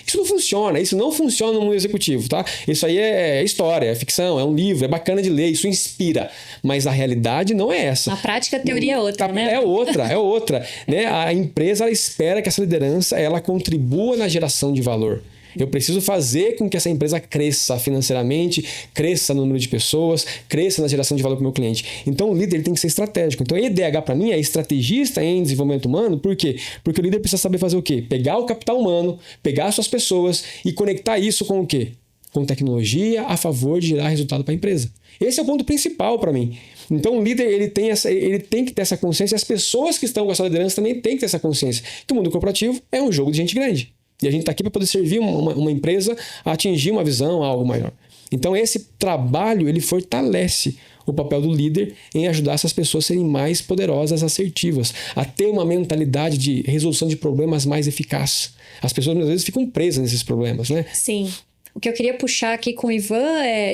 Isso não funciona. Isso não funciona no mundo executivo. Tá? Isso aí é história, é ficção, é um livro, é bacana de ler, isso inspira, mas a realidade não é essa. Na prática, a teoria é outra, né? É outra. Né? A empresa, ela espera que essa liderança ela contribua na geração de valor. Eu preciso fazer com que essa empresa cresça financeiramente, cresça no número de pessoas, cresça na geração de valor para o meu cliente. Então, o líder tem que ser estratégico. Então, EDH, para mim, é estrategista em desenvolvimento humano. Por quê? Porque o líder precisa saber fazer o quê? Pegar o capital humano, pegar as suas pessoas e conectar isso com o quê? Com tecnologia a favor de gerar resultado para a empresa. Esse é o ponto principal para mim. Então, o líder ele tem que ter essa consciência, e as pessoas que estão com essa liderança também têm que ter essa consciência. Que o mundo corporativo é um jogo de gente grande. E a gente está aqui para poder servir uma empresa a atingir uma visão, algo maior. Então, esse trabalho ele fortalece o papel do líder em ajudar essas pessoas a serem mais poderosas, assertivas, a ter uma mentalidade de resolução de problemas mais eficaz. As pessoas, às vezes, ficam presas nesses problemas, né? Sim. O que eu queria puxar aqui com o Ivan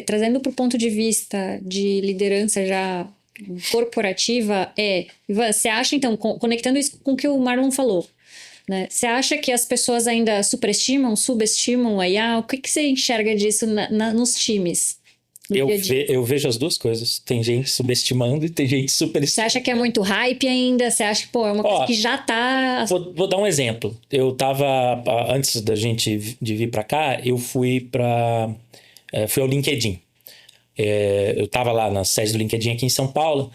trazendo para o ponto de vista de liderança já corporativa, Ivan, você acha, então, conectando isso com o que o Marlon falou, né? Você acha que as pessoas ainda superestimam, subestimam a IA? O que você enxerga disso nos times? Eu vejo as duas coisas. Tem gente subestimando e tem gente superestimando. Você acha que é muito hype ainda? Você acha que, é uma coisa que já tá... Vou dar um exemplo. Eu tava... Antes da gente de vir pra cá, eu fui ao LinkedIn. Eu tava lá na sede do LinkedIn aqui em São Paulo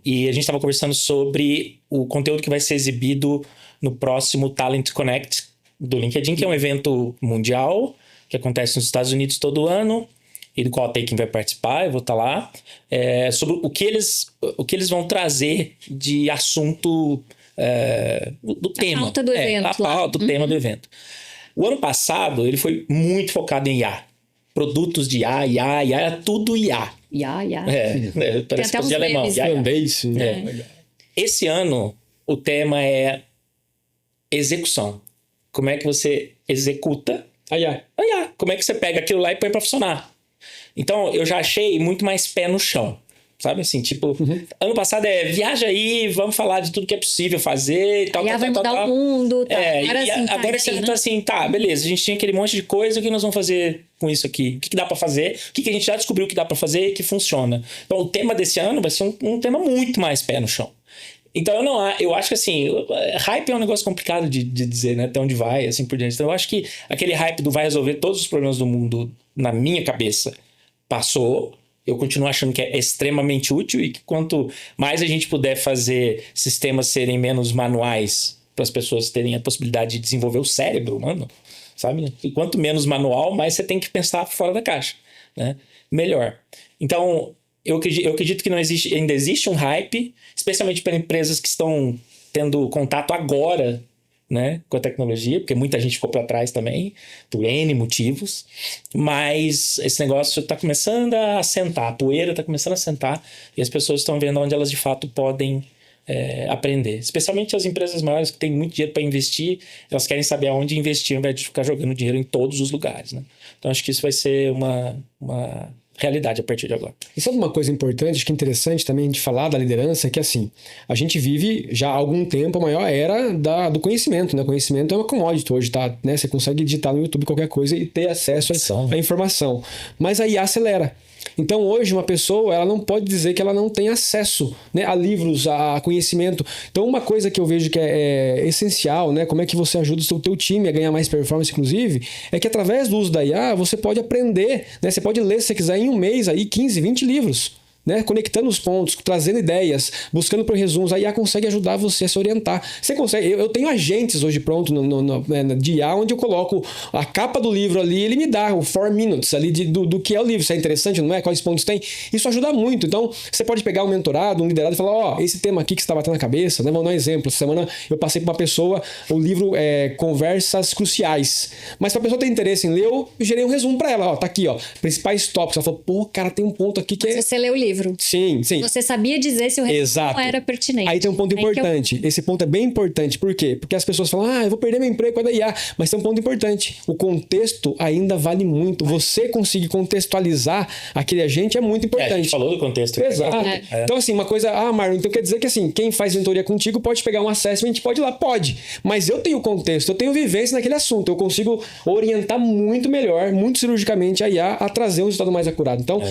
e a gente tava conversando sobre o conteúdo que vai ser exibido no próximo Talent Connect do LinkedIn, que é um evento mundial que acontece nos Estados Unidos todo ano, e do qual a Taking vai participar, eu vou estar lá, sobre o que eles vão trazer de assunto do tema. A pauta do evento. A pauta do tema do evento. O ano passado, ele foi muito focado em IA. Produtos de IA, tudo IA. IA. Parece coisa de alemão. Esse ano, o tema é execução. Como é que você executa a IA? Como é que você pega aquilo lá e põe para funcionar? Então, eu já achei muito mais pé no chão. Sabe assim, tipo, ano passado viaja aí, vamos falar de tudo que é possível fazer e tal. IA vai mudar o mundo. Tá. Agora você tá assim, tá, beleza, a gente tinha aquele monte de coisa, o que nós vamos fazer com isso aqui? O que dá pra fazer? O que a gente já descobriu que dá pra fazer e que funciona? Então, o tema desse ano vai ser um tema muito mais pé no chão. Então, eu acho que assim, hype é um negócio complicado de dizer, né? Até onde vai, assim por diante. Então, eu acho que aquele hype do vai resolver todos os problemas do mundo, na minha cabeça, passou. Eu continuo achando que é extremamente útil e que quanto mais a gente puder fazer sistemas serem menos manuais para as pessoas terem a possibilidade de desenvolver o cérebro humano, sabe? E quanto menos manual, mais você tem que pensar fora da caixa, né? Melhor. Então, eu acredito que ainda existe um hype, especialmente para empresas que estão tendo contato agora, né, com a tecnologia, porque muita gente ficou para trás também, por N motivos, mas esse negócio está começando a assentar, a poeira está começando a assentar e as pessoas estão vendo onde elas de fato podem aprender. Especialmente as empresas maiores que têm muito dinheiro para investir, elas querem saber aonde investir ao invés de ficar jogando dinheiro em todos os lugares, né? Então acho que isso vai ser uma realidade a partir de agora. E sabe uma coisa importante, acho que é interessante também a gente falar da liderança, é que assim, a gente vive já há algum tempo a maior era do conhecimento, né? O conhecimento é uma commodity hoje, tá? Né? Você consegue digitar no YouTube qualquer coisa e ter acesso à informação. Mas a IA acelera. Então hoje uma pessoa ela não pode dizer que ela não tem acesso, né, a livros, a conhecimento. Então uma coisa que eu vejo que é essencial, né, como é que você ajuda o teu time a ganhar mais performance inclusive, é que através do uso da IA você pode aprender, né, você pode ler se você quiser em um mês aí 15, 20 livros. Né? Conectando os pontos, trazendo ideias, buscando por resumos, a IA consegue ajudar você a se orientar. Você consegue, eu tenho agentes hoje pronto de IA, onde eu coloco a capa do livro ali, ele me dá o 4 minutes ali do que é o livro, se é interessante, não é, quais pontos tem. Isso ajuda muito. Então, você pode pegar um mentorado, um liderado e falar, ó, esse tema aqui que você está batendo na cabeça, né? Vamos dar um exemplo. Essa semana eu passei para uma pessoa o livro Conversas Cruciais. Mas para a pessoa ter interesse em ler, eu gerei um resumo para ela, ó, tá aqui, ó, principais tópicos. Ela falou, pô, cara, tem um ponto aqui que Mas você leu o livro. Sim. Você sabia dizer se o resumo era pertinente. Aí tem um ponto importante. Esse ponto é bem importante. Por quê? Porque as pessoas falam, eu vou perder meu emprego com a IA. Mas tem um ponto importante. O contexto ainda vale muito. Você conseguir contextualizar aquele agente é muito importante. A gente falou do contexto. Exato. Então, assim, uma coisa... Marlon, então quer dizer que, assim, quem faz mentoria contigo pode pegar um assessment, pode ir lá? Pode. Mas eu tenho contexto, eu tenho vivência naquele assunto. Eu consigo orientar muito melhor, muito cirurgicamente a IA a trazer um resultado mais acurado. Então...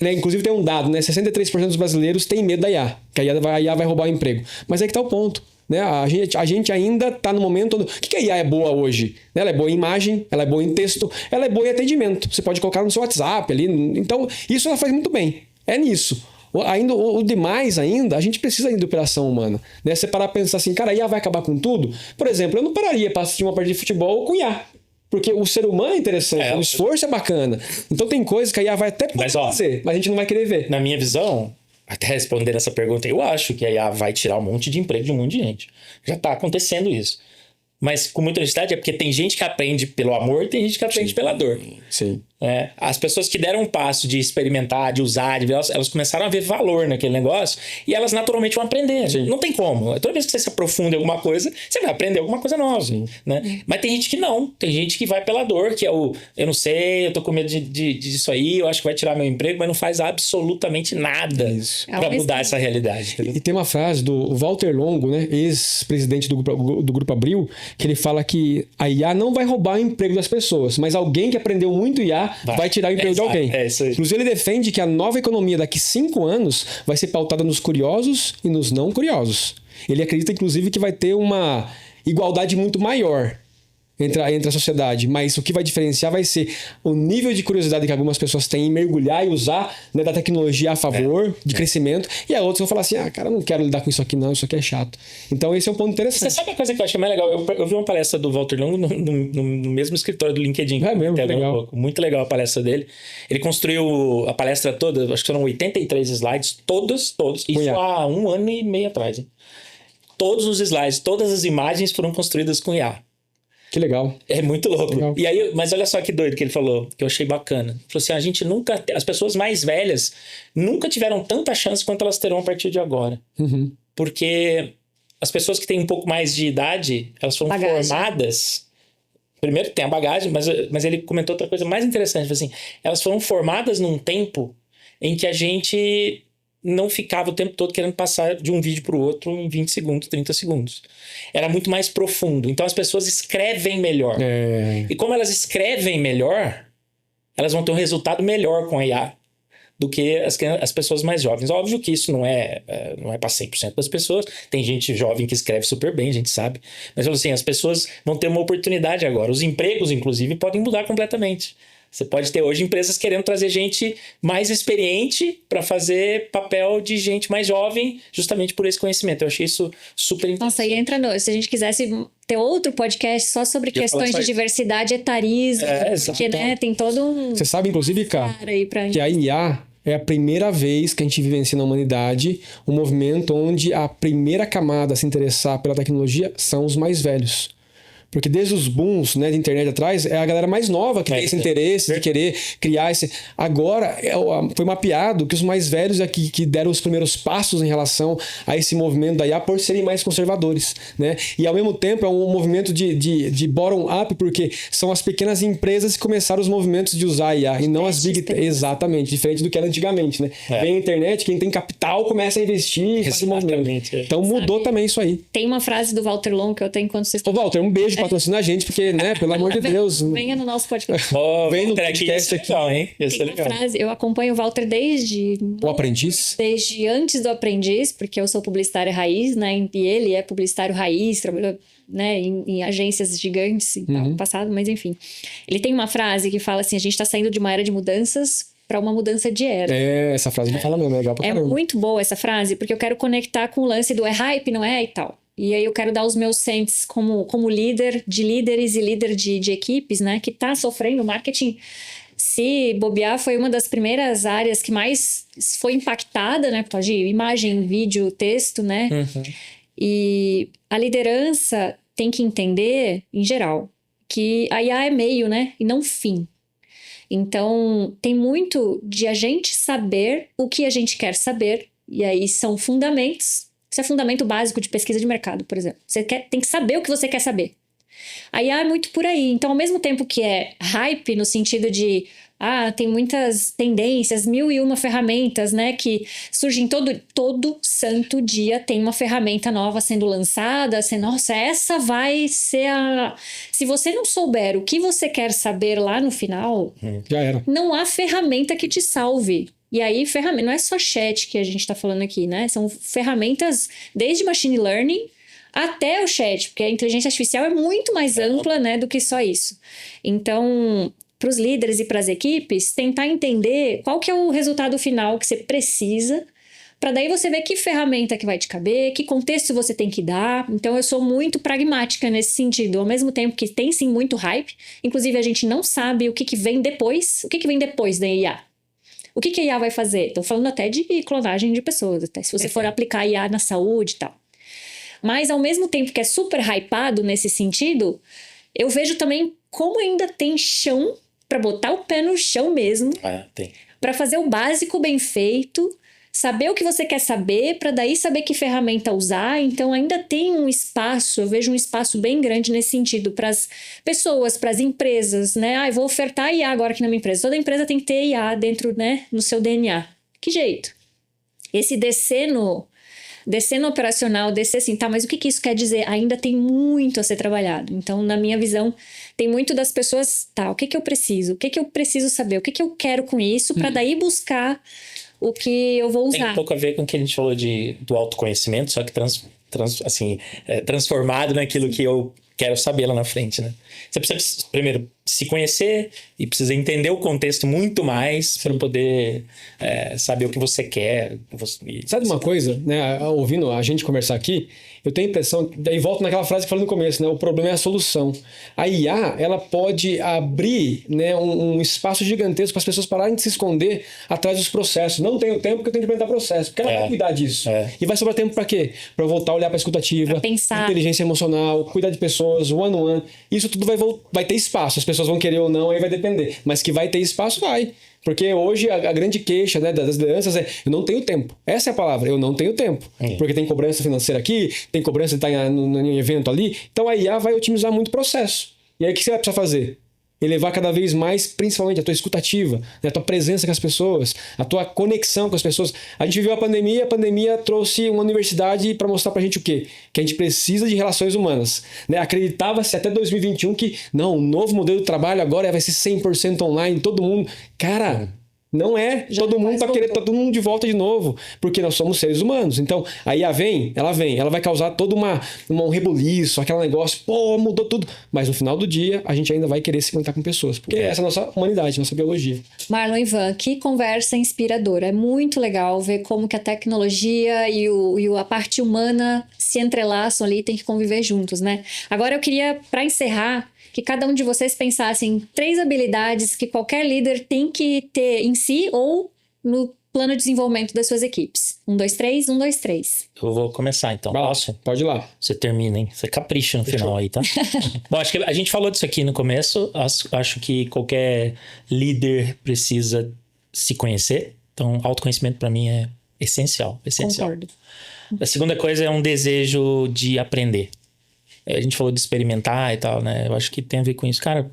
Né, inclusive tem um dado, né? 63% dos brasileiros têm medo da IA, que a IA vai roubar o emprego. Mas aí que tá o ponto. Né? A gente ainda está no momento... O que a IA é boa hoje? Ela é boa em imagem, ela é boa em texto, ela é boa em atendimento. Você pode colocar no seu WhatsApp ali. Então, isso ela faz muito bem. É nisso. O demais ainda, a gente precisa ainda de operação humana. Né? Você parar pra pensar assim, cara, a IA vai acabar com tudo? Por exemplo, eu não pararia para assistir uma partida de futebol com IA. Porque o ser humano é interessante, o esforço é bacana. Então tem coisas que a IA vai até poder fazer, mas a gente não vai querer ver. Na minha visão, até respondendo essa pergunta, eu acho que a IA vai tirar um monte de emprego de um monte de gente. Já está acontecendo isso. Mas com muita honestidade é porque tem gente que aprende pelo amor e tem gente que aprende pela dor. Sim. As pessoas que deram um passo de experimentar, de usar, de ver, elas começaram a ver valor naquele negócio e elas naturalmente vão aprender. Sim. Não tem como. Toda vez que você se aprofunda em alguma coisa, você vai aprender alguma coisa nova. Né? Mas tem gente que não. Tem gente que vai pela dor, que é eu não sei, eu tô com medo disso aí, eu acho que vai tirar meu emprego, mas não faz absolutamente nada para mudar essa realidade. Entendeu? E tem uma frase do Walter Longo, né, ex-presidente do Grupo Abril, que ele fala que a IA não vai roubar o emprego das pessoas, mas alguém que aprendeu muito IA vai tirar o emprego de alguém. Inclusive, ele defende que a nova economia daqui 5 anos vai ser pautada nos curiosos e nos não curiosos. Ele acredita, inclusive, que vai ter uma igualdade muito maior entre a sociedade, mas o que vai diferenciar vai ser o nível de curiosidade que algumas pessoas têm em mergulhar e usar, né, da tecnologia a favor de crescimento, e a outras vão falar assim, cara, eu não quero lidar com isso aqui não, isso aqui é chato. Então esse é um ponto interessante. Você sabe a coisa que eu acho mais legal? Eu vi uma palestra do Walter Longo no mesmo escritório do LinkedIn. É mesmo, legal. Muito legal a palestra dele. Ele construiu a palestra toda, acho que foram 83 slides, todos, isso há 1 ano e meio atrás. Hein? Todos os slides, todas as imagens foram construídas com IA. Que legal. É muito louco. Legal. E aí, mas olha só que doido que ele falou, que eu achei bacana. Ele falou assim, as pessoas mais velhas nunca tiveram tanta chance quanto elas terão a partir de agora. Uhum. Porque as pessoas que têm um pouco mais de idade, elas foram formadas... Primeiro tem a bagagem, mas ele comentou outra coisa mais interessante. Assim, elas foram formadas num tempo em que a gente não ficava o tempo todo querendo passar de um vídeo para o outro em 20 segundos, 30 segundos. Era muito mais profundo. Então as pessoas escrevem melhor. E como elas escrevem melhor, elas vão ter um resultado melhor com a IA do que as pessoas mais jovens. Óbvio que isso não é para 100% das pessoas. Tem gente jovem que escreve super bem, a gente sabe. Mas assim, as pessoas vão ter uma oportunidade agora. Os empregos, inclusive, podem mudar completamente. Você pode ter hoje empresas querendo trazer gente mais experiente para fazer papel de gente mais jovem, justamente por esse conhecimento. Eu achei isso super interessante. Nossa, e entra se a gente quisesse ter outro podcast só sobre questões de diversidade, etarismo, porque, né, tem todo um... Você sabe, inclusive, cara, que a IA é a primeira vez que a gente vivencia na humanidade um movimento onde a primeira camada a se interessar pela tecnologia são os mais velhos. Porque desde os booms, né, de internet atrás, é a galera mais nova que tem esse interesse de querer criar esse... Agora, foi mapeado que os mais velhos aqui que deram os primeiros passos em relação a esse movimento da IA por serem mais conservadores, né? E ao mesmo tempo é um movimento de bottom-up, porque são as pequenas empresas que começaram os movimentos de usar a IA, e não as big... Exatamente, diferente do que era antigamente, né? Vem a internet, quem tem capital começa a investir e faz o movimento. Então mudou também isso aí. Tem uma frase do Walter Long que eu tenho enquanto vocês... Ô, Walter, um beijo, patrocina a gente, porque, né, pelo amor de Deus. Venha no nosso podcast. Vem no podcast aqui. Legal, hein? Tem uma frase, eu acompanho o Walter desde... O Aprendiz? Desde antes do Aprendiz, porque eu sou publicitária raiz, né? E ele é publicitário raiz, trabalhou, né, em agências gigantes e tal, no passado, mas enfim. Ele tem uma frase que fala assim, a gente tá saindo de uma era de mudanças para uma mudança de era. Essa frase ele fala mesmo, é legal pra caramba. É muito boa essa frase, porque eu quero conectar com o lance do é hype, não é? E tal. E aí eu quero dar os meus cents como líder de líderes e líder de equipes, né? Que tá sofrendo marketing. Se bobear, foi uma das primeiras áreas que mais foi impactada, né? Por causa de imagem, vídeo, texto, né? E a liderança tem que entender, em geral, que a IA é meio, né? E não fim. Então, tem muito de a gente saber o que a gente quer saber, e aí são fundamentos. Isso é fundamento básico de pesquisa de mercado, por exemplo. Você tem que saber o que você quer saber. A IA é muito por aí. Então, ao mesmo tempo que é hype, no sentido de... tem muitas tendências, 1001 ferramentas, né? Que surgem todo santo dia. Tem uma ferramenta nova sendo lançada. Assim, nossa, essa vai ser a... Se você não souber o que você quer saber lá no final... Já era. Não há ferramenta que te salve. E aí, ferramenta, não é só chat que a gente está falando aqui, né? São ferramentas desde machine learning até o chat, porque a inteligência artificial é muito mais ampla, né, do que só isso. Então, para os líderes e para as equipes, tentar entender qual que é o resultado final que você precisa, para daí você ver que ferramenta que vai te caber, que contexto você tem que dar. Então, eu sou muito pragmática nesse sentido, ao mesmo tempo que tem sim muito hype, inclusive a gente não sabe o que vem depois, da IA. O que a IA vai fazer? Estou falando até de clonagem de pessoas, até se você for aplicar IA na saúde e tal. Mas, ao mesmo tempo que é super hypado nesse sentido, eu vejo também como ainda tem chão para botar o pé no chão mesmo, para fazer o básico bem feito, saber o que você quer saber, para daí saber que ferramenta usar. Então, ainda tem um espaço, eu vejo um espaço bem grande nesse sentido, para as pessoas, para as empresas, né? Eu vou ofertar IA agora aqui na minha empresa. Toda empresa tem que ter IA dentro, né, no seu DNA. Que jeito? Esse descer no operacional, descer assim, tá, mas o que isso quer dizer? Ainda tem muito a ser trabalhado. Então, na minha visão, tem muito das pessoas, tá, o que eu preciso? O que eu preciso saber? O que eu quero com isso? Para daí buscar o que eu vou usar. Tem um pouco a ver com o que a gente falou do autoconhecimento, só que transformado naquilo que eu quero saber lá na frente, né? Você precisa, primeiro, se conhecer e precisa entender o contexto muito mais para poder saber o que você quer. Sabe uma coisa, né? Ouvindo a gente conversar aqui, eu tenho a impressão, daí volto naquela frase que eu falei no começo, né? O problema é a solução. A IA, ela pode abrir, né, um espaço gigantesco para as pessoas pararem de se esconder atrás dos processos. Não tenho tempo porque eu tenho que implementar processo, porque ela vai cuidar disso. E vai sobrar tempo para quê? Para voltar a olhar para a escutativa, pra pensar, inteligência emocional, cuidar de pessoas, one-on-one. Isso tudo vai ter espaço. As pessoas vão querer ou não, aí vai depender. Mas que vai ter espaço, vai. Porque hoje a grande queixa, né, das lideranças é: eu não tenho tempo. Essa é a palavra, eu não tenho tempo. Porque tem cobrança financeira aqui, tem cobrança de estar em evento ali. Então a IA vai otimizar muito o processo. E aí o que você vai precisar fazer? Elevar cada vez mais, principalmente, a tua escutativa, né, a tua presença com as pessoas, a tua conexão com as pessoas. A gente viveu a pandemia trouxe uma universidade para mostrar pra gente o quê? Que a gente precisa de relações humanas. Né? Acreditava-se até 2021 que, não, o novo modelo de trabalho agora vai ser 100% online, todo mundo... Cara... Não é, todo mundo vai querer todo mundo de volta de novo, porque nós somos seres humanos. Então, a IA ela vai causar todo um rebuliço, aquele negócio, mudou tudo. Mas no final do dia, a gente ainda vai querer se conectar com pessoas, porque essa é a nossa humanidade, nossa biologia. Marlon e Ivan, que conversa inspiradora. É muito legal ver como que a tecnologia e a parte humana se entrelaçam ali e tem que conviver juntos, né? Agora eu queria, para encerrar, que cada um de vocês pensasse em 3 habilidades que qualquer líder tem que ter em si ou no plano de desenvolvimento das suas equipes. 1, 2, 3, 1, 2, 3. Eu vou começar então. Vai lá, Posso? pode ir lá. Você termina, hein? Você capricha no final aí, tá? Bom, acho que a gente falou disso aqui no começo. Acho que qualquer líder precisa se conhecer. Então, autoconhecimento para mim é essencial. Concordo. A segunda coisa é um desejo de aprender. A gente falou de experimentar e tal, né? Eu acho que tem a ver com isso. Cara,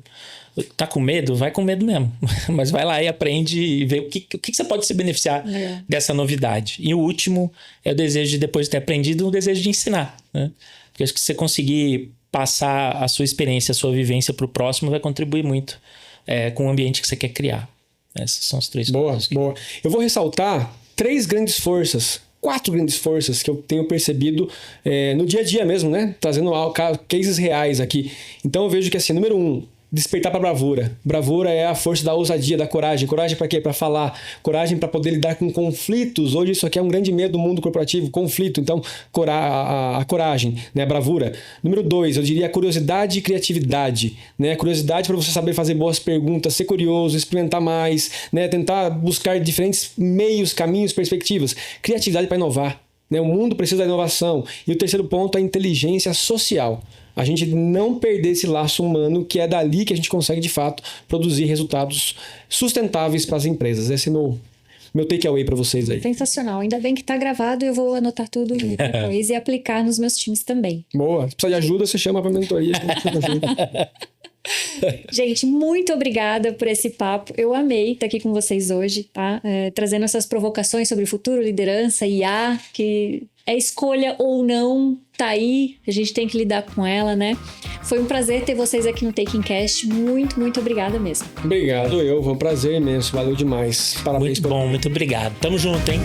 tá com medo? Vai com medo mesmo. Mas vai lá e aprende e vê o que você pode se beneficiar dessa novidade. E o último é o desejo de, depois de ter aprendido, o desejo de ensinar, né? Porque acho que se você conseguir passar a sua experiência, a sua vivência pro próximo, vai contribuir muito com o ambiente que você quer criar. Essas são as 3 coisas. Boa. Eu vou ressaltar 4 grandes forças que eu tenho percebido no dia a dia mesmo, né? Trazendo cases reais aqui. Então eu vejo que assim, número 1, despertar para bravura. Bravura é a força da ousadia, da coragem. Coragem para quê? Para falar. Coragem para poder lidar com conflitos. Hoje isso aqui é um grande medo do mundo corporativo, conflito. Então, a coragem, né? Bravura. Número 2, eu diria curiosidade e criatividade, né? Curiosidade para você saber fazer boas perguntas, ser curioso, experimentar mais, né? Tentar buscar diferentes meios, caminhos, perspectivas. Criatividade para inovar, né? O mundo precisa da inovação. E o terceiro ponto é a inteligência social. A gente não perder esse laço humano, que é dali que a gente consegue, de fato, produzir resultados sustentáveis para as empresas. Esse é meu takeaway para vocês aí. Sensacional. Ainda bem que tá gravado e eu vou anotar tudo depois e aplicar nos meus times também. Boa. Se precisar de ajuda, você chama para mentoria. Gente, muito obrigada por esse papo. Eu amei estar aqui com vocês hoje, tá? Trazendo essas provocações sobre futuro, liderança, IA, que é escolha ou não, tá aí. A gente tem que lidar com ela, né? Foi um prazer ter vocês aqui no Taking Cast. Muito, muito obrigada mesmo. Obrigado, foi um prazer imenso. Valeu demais. Parabéns. Muito bom, muito obrigado. Tamo junto, hein?